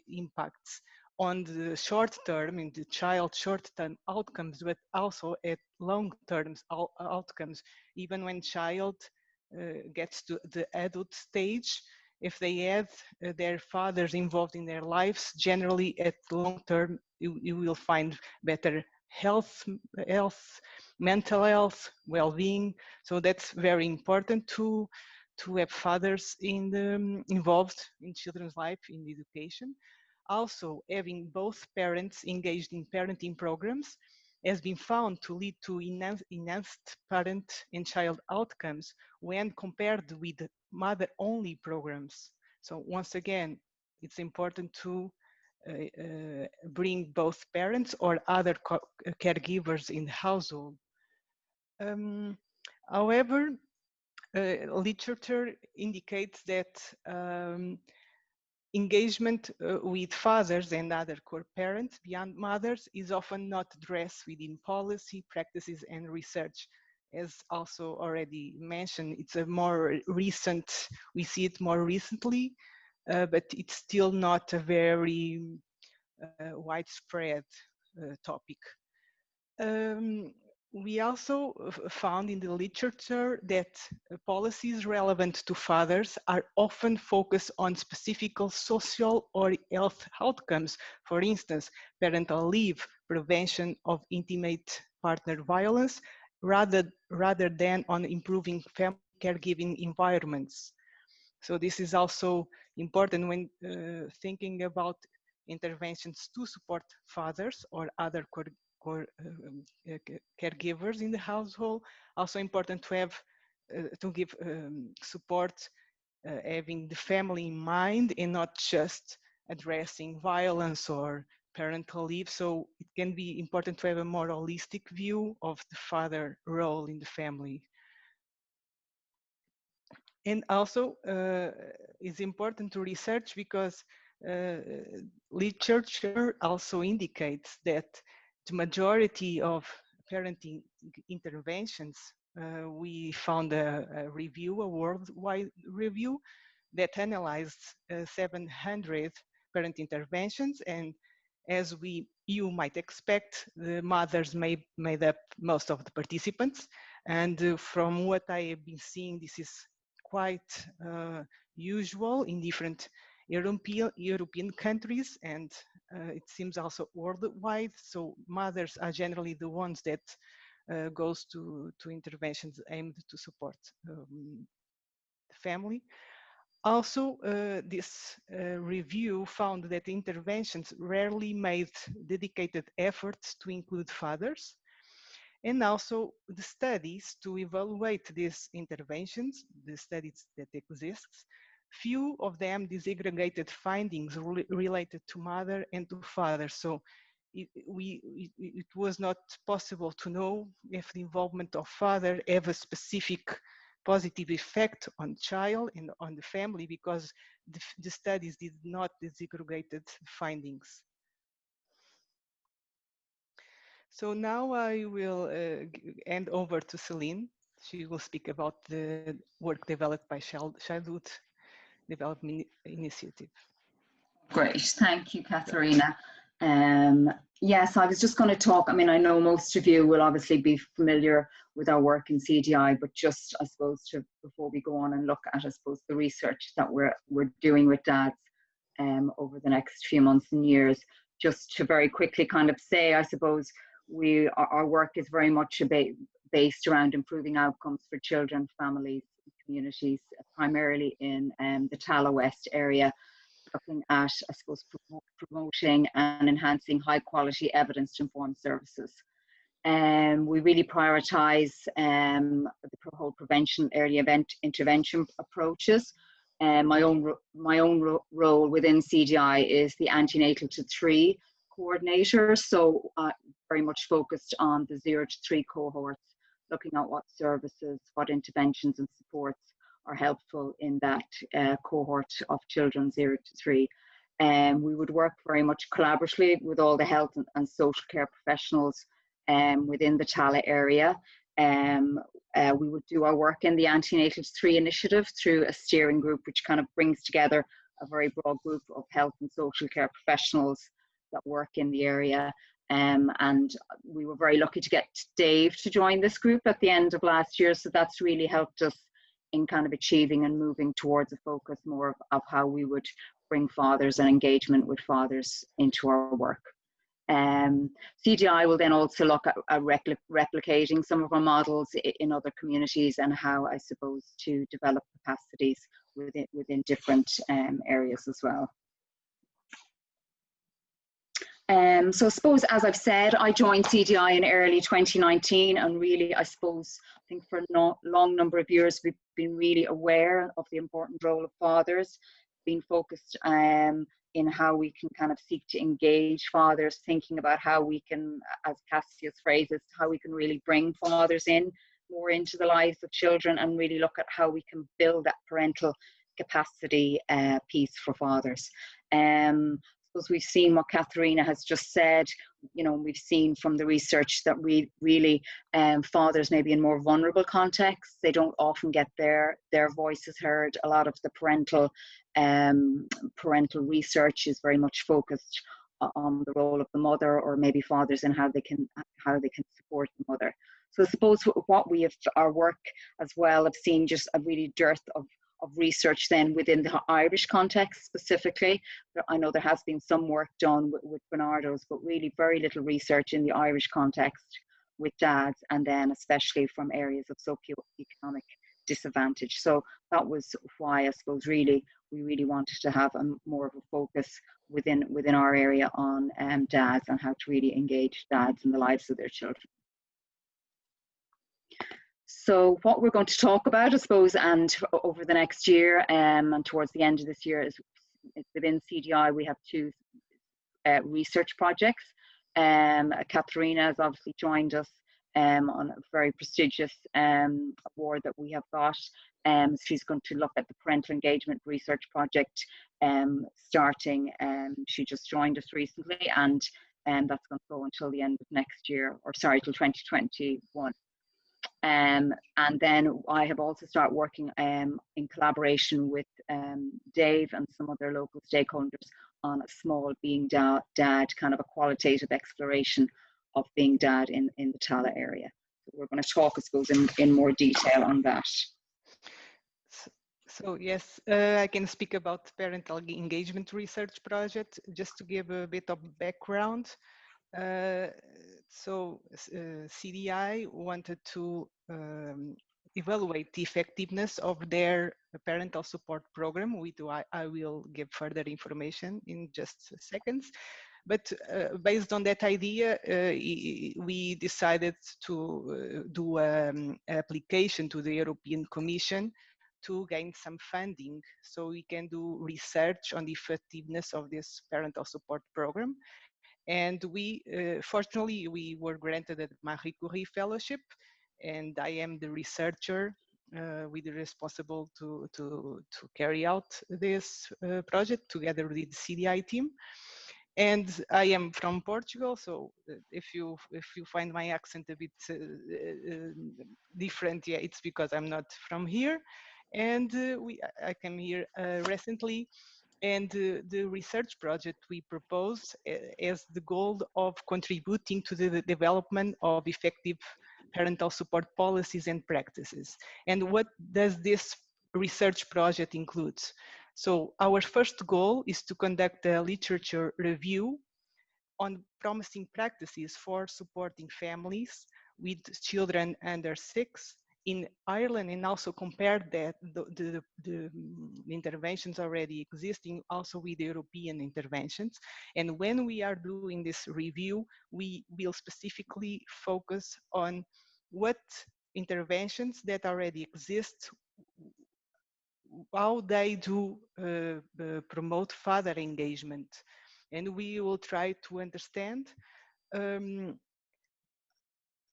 impacts on the short term, in the child short-term outcomes, but also at long-term outcomes. Even when child gets to the adult stage, if they have their fathers involved in their lives, generally at long term, you will find better health, mental health, well-being. So that's very important to have fathers involved in children's life, in education. Also, having both parents engaged in parenting programs has been found to lead to enhanced parent and child outcomes when compared with mother-only programs. So once again, it's important to bring both parents or other caregivers in the household. However, literature indicates that engagement with fathers and other co-parents beyond mothers is often not addressed within policy, practices, and research. As also already mentioned, it's a more recent, we see it more recently, but it's still not a very widespread topic. We also found in the literature that policies relevant to fathers are often focused on specific social or health outcomes. For instance, parental leave, prevention of intimate partner violence, rather than on improving family caregiving environments. So this is also important when thinking about interventions to support fathers or other caregivers in the household. Also important to have to give support having the family in mind and not just addressing violence or parental leave. So it can be important to have a more holistic view of the father role in the family. And also it's important to research because literature also indicates that the majority of parenting interventions, we found a review, a worldwide review that analyzed 700 parent interventions, and as you might expect, the mothers made up most of the participants. And from what I have been seeing, this is quite usual in different European countries, and it seems also worldwide. So mothers are generally the ones that goes to interventions aimed to support the family. Also, this review found that interventions rarely made dedicated efforts to include fathers. And also the studies to evaluate these interventions, the studies that exist, few of them disaggregated findings related to mother and to father. So it was not possible to know if the involvement of father have a specific positive effect on child and on the family, because the studies did not disaggregated findings. So now I will hand over to Celine. She will speak about the work developed by Childhood Development Initiative. Great, thank you, Katharina. Yes, I was just going to talk, I mean, I know most of you will obviously be familiar with our work in CDI, but just, I suppose, before we go on and look at, I suppose, the research that we're doing with dads over the next few months and years, just to very quickly kind of say, I suppose, our work is very much based around improving outcomes for children, families, communities, primarily in the Tala West area. looking at, I suppose, promoting and enhancing high quality evidence informed services. We really prioritise the whole prevention, early event intervention approaches. My own role within CDI is the antenatal to 3 coordinator, so very much focused on the 0 to 3 cohorts, looking at what services, what interventions and supports are helpful in that cohort of children 0 to 3. We would work very much collaboratively with all the health and social care professionals within the Tallaght area. We would do our work in the Antenatal 3 initiative through a steering group, which kind of brings together a very broad group of health and social care professionals that work in the area. And we were very lucky to get Dave to join this group at the end of last year. So that's really helped us in kind of achieving and moving towards a focus more of how we would bring fathers and engagement with fathers into our work. CDI will then also look at replicating some of our models in other communities and how, I suppose, to develop capacities within different areas as well. So I suppose, as I've said, I joined CDI in early 2019, and really, I suppose, I think for a long number of years, we've been really aware of the important role of fathers, being focused in how we can kind of seek to engage fathers, thinking about how we can, as Cassius phrases, how we can really bring fathers in more into the lives of children, and really look at how we can build that parental capacity piece for fathers. Because we've seen what Katharina has just said, you know, we've seen from the research that we really, fathers maybe in more vulnerable contexts, they don't often get their voices heard. A lot of the parental research is very much focused on the role of the mother, or maybe fathers and how they can support the mother. So I suppose what we have, our work as well, have seen just a really dearth of research then within the Irish context specifically. I know there has been some work done with Bernardo's, but really very little research in the Irish context with dads, and then especially from areas of socioeconomic disadvantage. So that was why I suppose we really wanted to have more of a focus within our area on dads and how to really engage dads in the lives of their children. So what we're going to talk about, I suppose, and over the next year and towards the end of this year, is within CDI we have 2 research projects. Katharina has obviously joined us on a very prestigious award that we have got. She's going to look at the parental engagement research project starting. She just joined us recently, and that's going to go until the end of next year, or sorry, till 2021. And then I have also started working in collaboration with Dave and some other local stakeholders on a small Being Dad, kind of a qualitative exploration of being dad in the Tallaght area. So we're going to talk, I suppose, in more detail on that. So yes, I can speak about parental engagement research project, just to give a bit of background. CDI wanted to evaluate the effectiveness of their parental support program. I will give further information in just seconds. But based on that idea, we decided to do an application to the European Commission to gain some funding so we can do research on the effectiveness of this parental support program. And fortunately, we were granted a Marie Curie Fellowship, and I am the researcher with the responsible to carry out this project together with the CDI team. And I am from Portugal, so if you find my accent a bit different, yeah, it's because I'm not from here. And I came here recently. And the research project we proposed has the goal of contributing to the development of effective parental support policies and practices. And what does this research project include? So our first goal is to conduct a literature review on promising practices for supporting families with children under 6 in Ireland, and also compare that the interventions already existing also with European interventions. And when we are doing this review, we will specifically focus on what interventions that already exist, how they do promote father engagement. And we will try to understand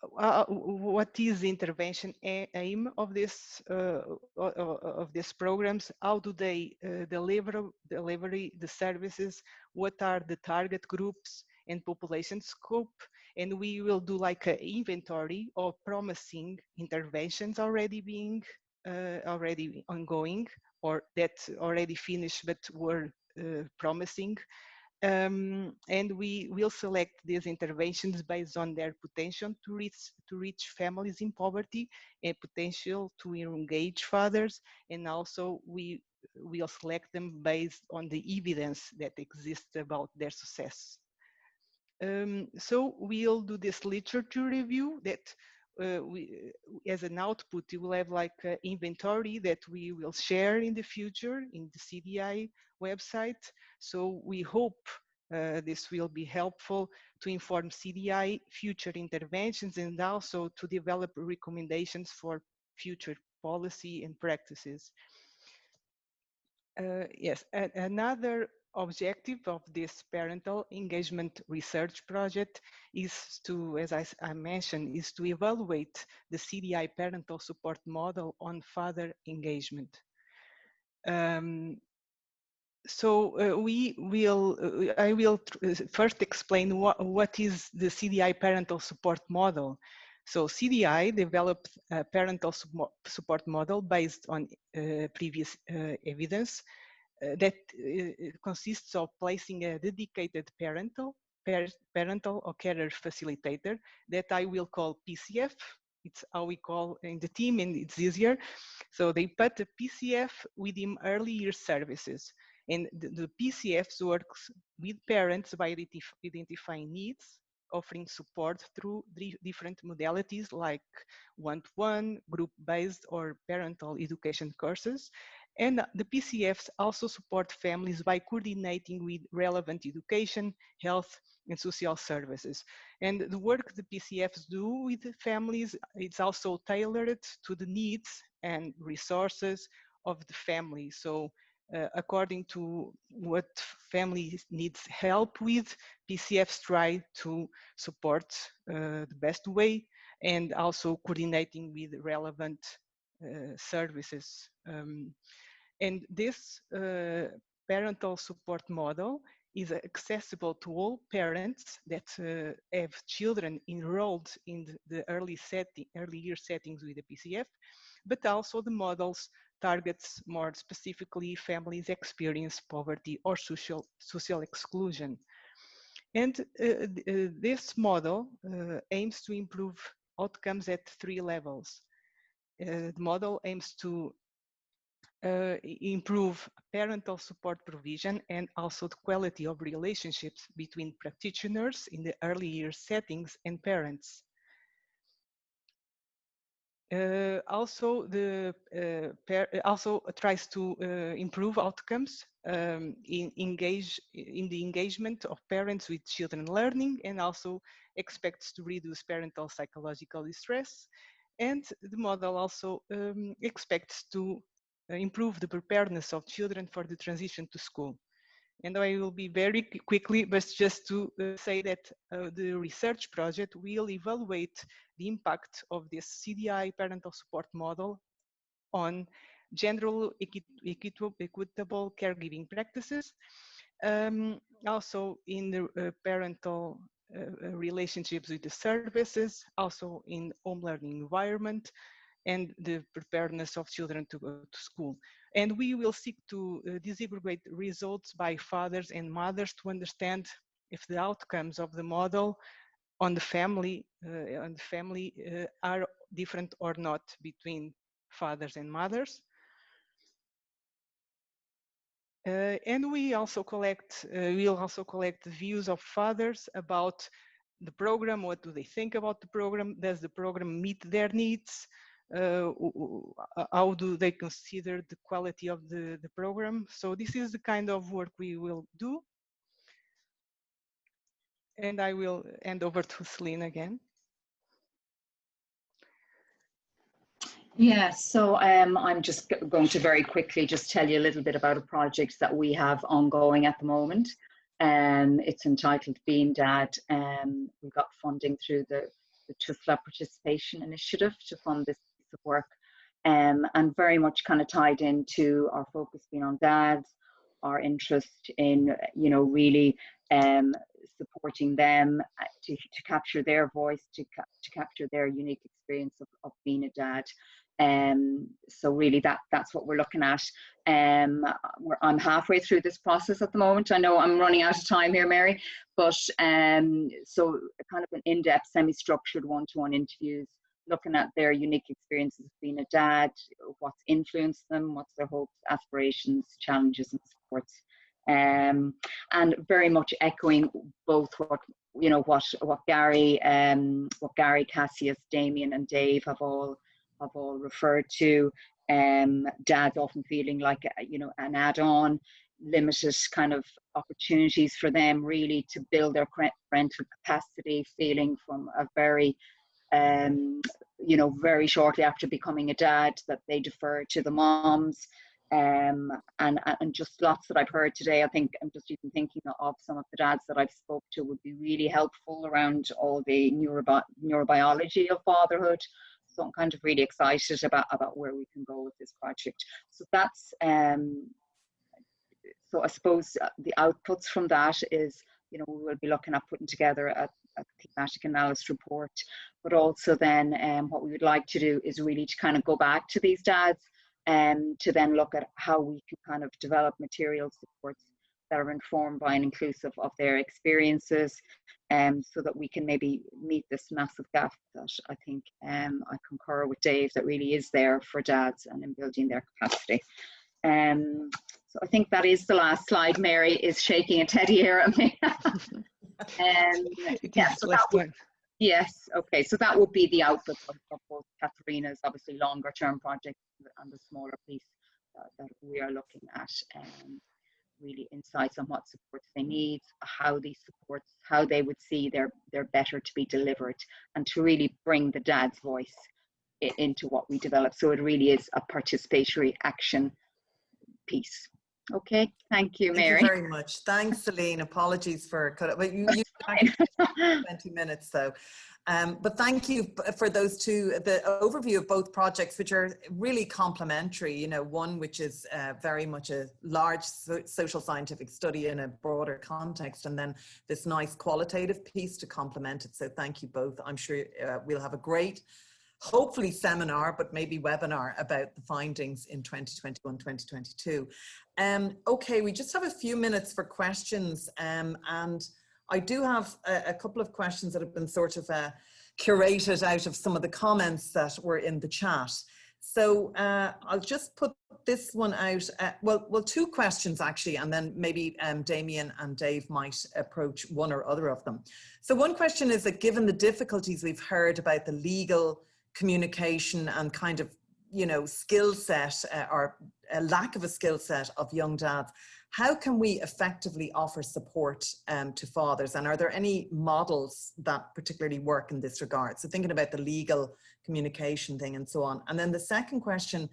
what is the intervention aim of this of these programs? How do they deliver the services? What are the target groups and population scope? And we will do like an inventory of promising interventions already being already ongoing, or that already finished but were promising. And we will select these interventions based on their potential to reach families in poverty and potential to engage fathers, and also we will select them based on the evidence that exists about their success. So we'll do this literature review that as an output, you will have like an inventory that we will share in the future in the CDI website. So we hope this will be helpful to inform CDI future interventions and also to develop recommendations for future policy and practices. Yes, another objective of this parental engagement research project is to, as I mentioned, is to evaluate the CDI parental support model on father engagement. I will first explain what is the CDI parental support model. So CDI developed a parental support model based on previous evidence that consists of placing a dedicated parental or carer facilitator that I will call PCF. It's how we call in the team, and it's easier. So they put a PCF within early year services. And the PCFs works with parents by identifying needs, offering support through different modalities like one-to-one, group-based, or parental education courses. And the PCFs also support families by coordinating with relevant education, health, and social services. And the work the PCFs do with the families, it's also tailored to the needs and resources of the family. So according to what family needs help with, PCFs try to support the best way, and also coordinating with relevant services. And this parental support model is accessible to all parents that have children enrolled in the early year settings with the PCF, but also the models targets more specifically families experience poverty or social exclusion. And this model aims to improve outcomes at 3 levels. The model aims to improve parental support provision and also the quality of relationships between practitioners in the early year settings and parents. Also tries to improve outcomes in the engagement of parents with children learning, and also expects to reduce parental psychological distress. And the model also expects to improve the preparedness of children for the transition to school. And I will be very quickly, but just to say that the research project will evaluate the impact of this CDI parental support model on general equitable caregiving practices, also in the parental relationships with the services, also in home learning environment, and the preparedness of children to go to school. And we will seek to disaggregate results by fathers and mothers to understand if the outcomes of the model on the family are different or not between fathers and mothers. And we also we'll also collect the views of fathers about the program. What do they think about the program? Does the program meet their needs? how do they consider the quality of the program. So this is the kind of work we will do. And I will hand over to Celine again. Yeah, so I'm just going to very quickly just tell you a little bit about a project that we have ongoing at the moment. It's entitled Being Dad. We got funding through the TUSLA Participation Initiative to fund this piece of work, and very much kind of tied into our focus being on dads, our interest in, you know, really supporting them to capture their voice, to capture their unique experience of being a dad. So really that's what we're looking at. I'm halfway through this process at the moment. I know I'm running out of time here, Mary, but so kind of an in-depth, semi-structured one-to-one interviews, looking at their unique experiences of being a dad, what's influenced them, what's their hopes, aspirations, challenges, and supports. And very much echoing both what Gary, Cassius, Damien, and Dave have all referred to. Dads often feeling like an add-on, limited kind of opportunities for them really to build their parental capacity, feeling from a very very shortly after becoming a dad that they defer to the moms. And just lots that I've heard today. I think I'm just even thinking of some of the dads that I've spoke to would be really helpful around all the neurobiology of fatherhood. So I'm kind of really excited about where we can go with this project. So that's so I suppose the outputs from that is, we will be looking at putting together a thematic analysis report, but also then what we would like to do is really to kind of go back to these dads and to then look at how we can kind of develop material supports that are informed by and inclusive of their experiences, so that we can maybe meet this massive gap that I think I concur with Dave that really is there for dads and in building their capacity. So I think that is the last slide. Mary is shaking a teddy ear at me. Yeah, so yes, okay, so that would be the output of both Katharina's obviously longer term project and the smaller piece that we are looking at. Really insights on what supports they need, how these supports, how they would see they're better to be delivered, and to really bring the dad's voice into what we develop. So it really is a participatory action piece. Okay, thank you, Mary. Thank you very much. Thanks, Celine. Apologies for but you 20 minutes though. But thank you for those two, the overview of both projects, which are really complementary. One which is very much a large social scientific study in a broader context, and then this nice qualitative piece to complement it. So thank you both. I'm sure we'll have a great, hopefully seminar, but maybe webinar about the findings in 2021, 2022. Okay, we just have a few minutes for questions, and I do have a couple of questions that have been sort of curated out of some of the comments that were in the chat. So I'll just put this one out. Well, two questions actually, and then maybe Damien and Dave might approach one or other of them. So one question is that given the difficulties we've heard about the legal communication and kind of, skill set or a lack of a skill set of young dads, how can we effectively offer support to fathers? And are there any models that particularly work in this regard? So thinking about the legal communication thing and so on. And then the second question,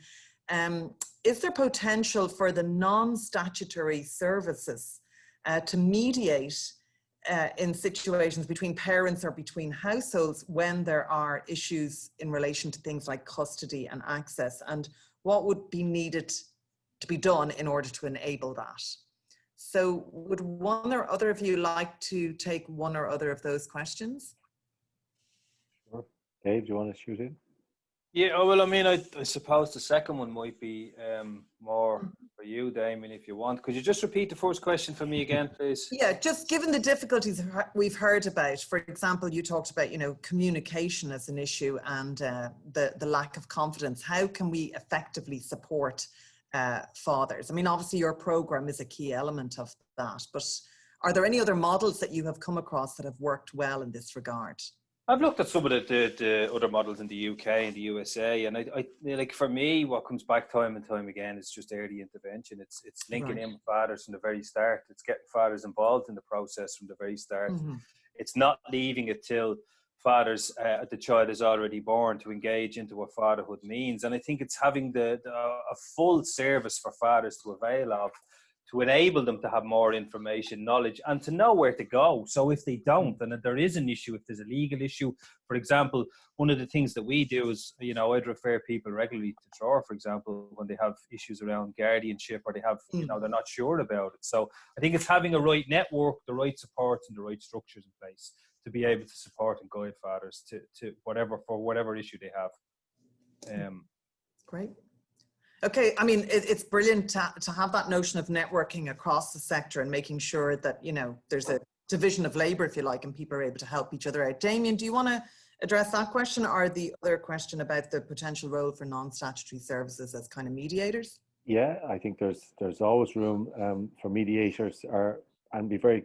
is there potential for the non-statutory services to mediate in situations between parents or between households when there are issues in relation to things like custody and access, and what would be needed to be done in order to enable that? So would one or other of you like to take one or other of those questions? Sure. Dave, do you want to shoot in? Yeah, well, I mean, I suppose the second one might be more for you, Damien, if you want. Could you just repeat the first question for me again, please? Yeah, just given the difficulties we've heard about, for example, you talked about, communication as an issue and the lack of confidence. How can we effectively support fathers? I mean, obviously your program is a key element of that, but are there any other models that you have come across that have worked well in this regard? I've looked at some of the other models in the UK and the USA, and I like, for me, what comes back time and time again is just early intervention. It's linking in with fathers from the very start. It's getting fathers involved in the process from the very start. Mm-hmm. It's not leaving it till fathers, the child is already born, to engage into what fatherhood means. And I think it's having a full service for fathers to avail of, to enable them to have more information, knowledge, and to know where to go. So if they don't, and if there is an issue, if there's a legal issue, for example, one of the things that we do is, I'd refer people regularly to Treoir, for example, when they have issues around guardianship, or they have, they're not sure about it. So I think it's having a right network, the right supports, and the right structures in place to be able to support and guide fathers to whatever issue they have. Great. Okay, I mean, it's brilliant to have that notion of networking across the sector and making sure that, there's a division of labour, if you like, and people are able to help each other out. Damien, do you want to address that question, or the other question about the potential role for non-statutory services as kind of mediators? Yeah, I think there's always room for mediators, and I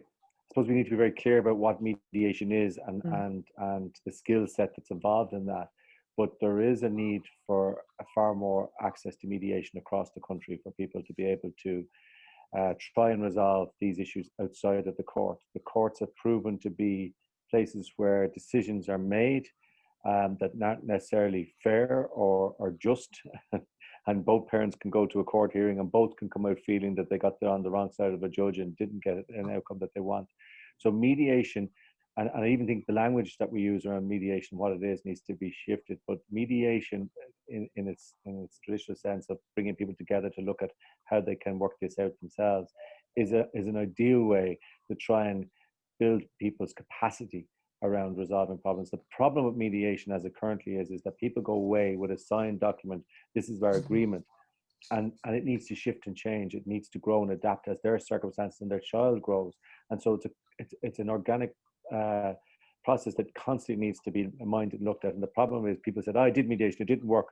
suppose we need to be very clear about what mediation is and the skill set that's involved in that. But there is a need for far more access to mediation across the country, for people to be able to try and resolve these issues outside of the court. The courts have proven to be places where decisions are made that aren't necessarily fair or just, and both parents can go to a court hearing and both can come out feeling that they got on the wrong side of a judge and didn't get an outcome that they want. So mediation, and I even think the language that we use around mediation, what it is, needs to be shifted. But mediation, in its traditional sense of bringing people together to look at how they can work this out themselves, is an ideal way to try and build people's capacity around resolving problems. The problem with mediation as it currently is that people go away with a signed document. This is our agreement. And it needs to shift and change. It needs to grow and adapt as their circumstances and their child grows. And so it's an organic process that constantly needs to be minded and looked at. And the problem is, people said, I did mediation, it didn't work.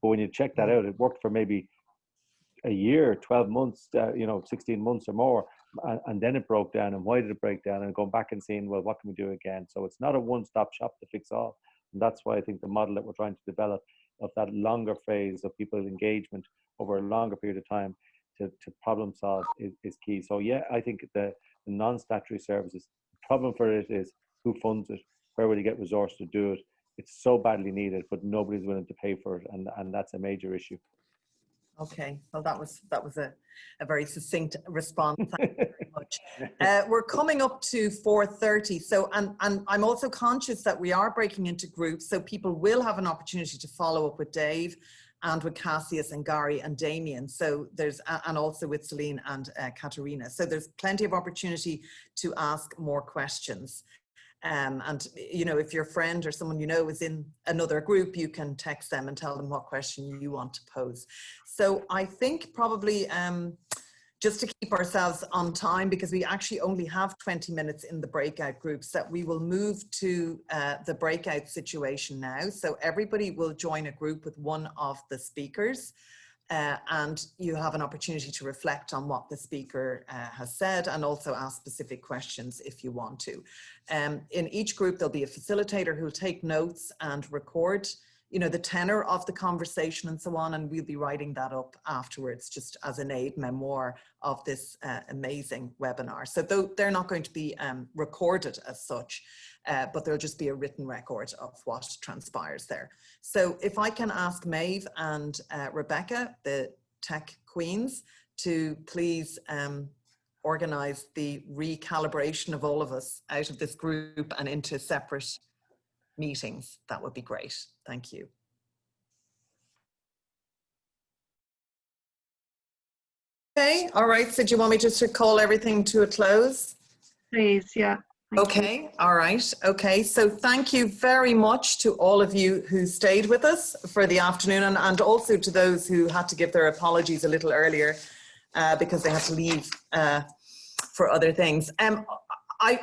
But when you check that out, it worked for maybe a year, 12 months, 16 months or more. And then it broke down. And why did it break down? And going back and saying, well, what can we do again? So it's not a one-stop shop to fix all. And that's why I think the model that we're trying to develop, of that longer phase of people's engagement over a longer period of time to problem solve, is key. So yeah, I think the non-statutory services, the problem for it is who funds it, where will you get resources to do it. It's so badly needed, but nobody's willing to pay for it, and that's a major issue. Okay, well, that was a very succinct response. Thank you very much. We're coming up to 4:30, so and I'm also conscious that we are breaking into groups, so people will have an opportunity to follow up with Dave and with Cassius and Gary and Damien. So there's, and also with Celine and Katerina. So there's plenty of opportunity to ask more questions. And if your friend or someone is in another group, you can text them and tell them what question you want to pose. So I think probably just to keep ourselves on time, because we actually only have 20 minutes in the breakout groups, that we will move to the breakout situation now. So everybody will join a group with one of the speakers. And you have an opportunity to reflect on what the speaker has said, and also ask specific questions if you want to. In each group, there'll be a facilitator who'll take notes and record, the tenor of the conversation and so on, and we'll be writing that up afterwards, just as an aid memoir of this amazing webinar. So they're not going to be recorded as such, but there'll just be a written record of what transpires there. So if I can ask Maeve and Rebecca, the tech queens, to please organize the recalibration of all of us out of this group and into separate meetings, that would be great. Thank you. Okay, all right. So do you want me just to call everything to a close? Please, yeah. Okay, all right. Okay, so thank you very much to all of you who stayed with us for the afternoon, and also to those who had to give their apologies a little earlier because they had to leave for other things.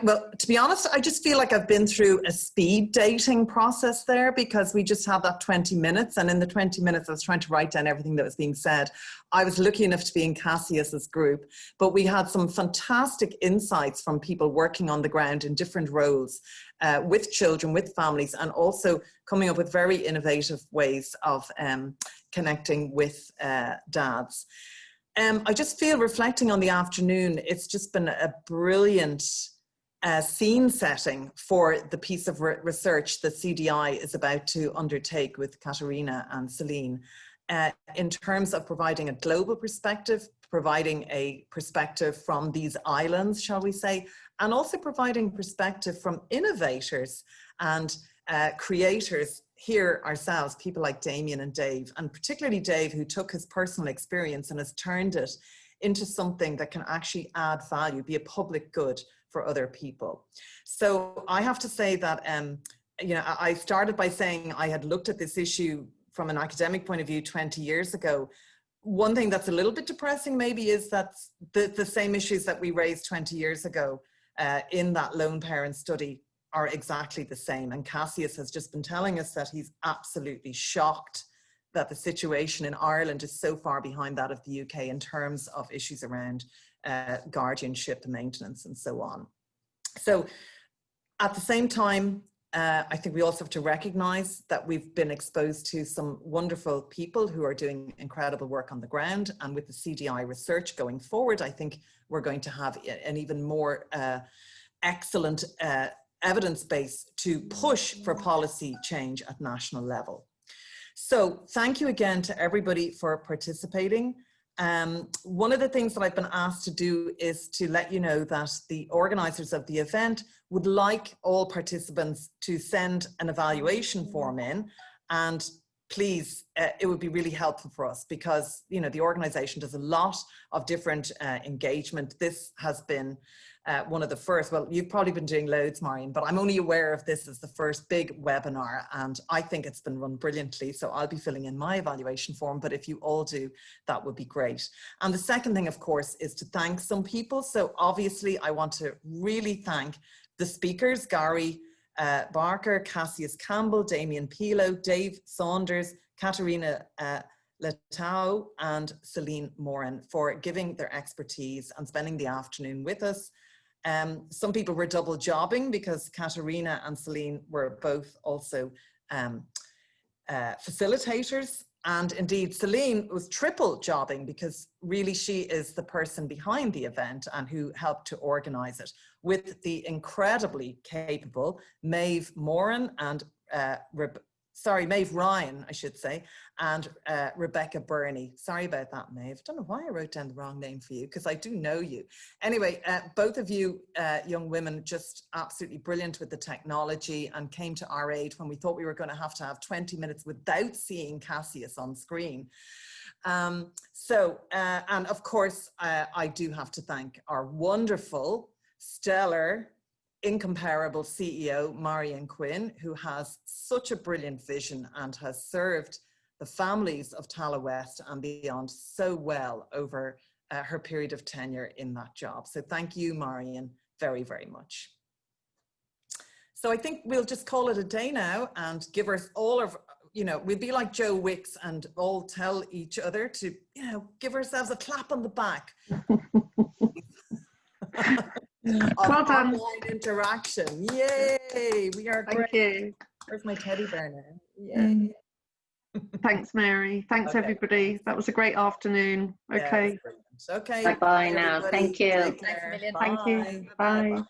Well, to be honest, I just feel like I've been through a speed dating process there, because we just had that 20 minutes. And in the 20 minutes, I was trying to write down everything that was being said. I was lucky enough to be in Cassius's group, but we had some fantastic insights from people working on the ground in different roles. with children, with families, and also coming up with very innovative ways of connecting with dads. I just feel, reflecting on the afternoon, it's just been a brilliant scene setting for the piece of research that CDI is about to undertake with Katerina and Celine, in terms of providing a global perspective, providing a perspective from these islands, shall we say, and also providing perspective from innovators and creators here ourselves, people like Damien and Dave, and particularly Dave, who took his personal experience and has turned it into something that can actually add value, be a public good for other people. So I have to say that, you know, I started by saying I had looked at this issue from an academic point of view 20 years ago. One thing that's a little bit depressing maybe is that the same issues that we raised 20 years ago in that lone parent study are exactly the same. And Cassius has just been telling us that he's absolutely shocked that the situation in Ireland is so far behind that of the UK in terms of issues around guardianship, maintenance, and so on. So at the same time, I think we also have to recognize that we've been exposed to some wonderful people who are doing incredible work on the ground. And with the CDI research going forward, I think we're going to have an even more excellent evidence base to push for policy change at national level. So thank you again to everybody for participating. One of the things that I've been asked to do is to let you know that the organisers of the event would like all participants to send an evaluation form in, and please, it would be really helpful for us because, you know, the organisation does a lot of different engagement. This has been one of the first, well, you've probably been doing loads, Marion, but I'm only aware of this as the first big webinar, and I think it's been run brilliantly. So I'll be filling in my evaluation form, but if you all do, that would be great. And the second thing, of course, is to thank some people. So obviously I want to really thank the speakers, Gary Barker, Cassius Campbell, Damien Pilo, Dave Saunders, Katerina Letao, and Celine Moran for giving their expertise and spending the afternoon with us. Some people were double jobbing because Katerina and Celine were both also facilitators. And indeed, Celine was triple jobbing because really she is the person behind the event and who helped to organize it, with the incredibly capable Maeve Moran and Maeve Ryan, I should say, and Rebecca Burney. Sorry about that, Maeve. I don't know why I wrote down the wrong name for you, because I do know you. Anyway, both of you young women, just absolutely brilliant with the technology, and came to our aid when we thought we were going to have 20 minutes without seeing Cassius on screen. And of course, I do have to thank our wonderful, stellar, incomparable CEO, Marion Quinn, who has such a brilliant vision and has served the families of Tala West and beyond so well over her period of tenure in that job. So thank you, Marion, very, very much. So I think we'll just call it a day now and give us all of, you know, we'll be like Joe Wicks and all tell each other to, you know, give ourselves a clap on the back. Well done. Online interaction. Yay! We are great. Thank you. Where's my teddy bear now? Yay. Thanks, Mary. Thanks, everybody. That was a great afternoon. Okay. Yeah, okay. Bye-bye now. Everybody. Thank you. Take care. Thank you. Bye.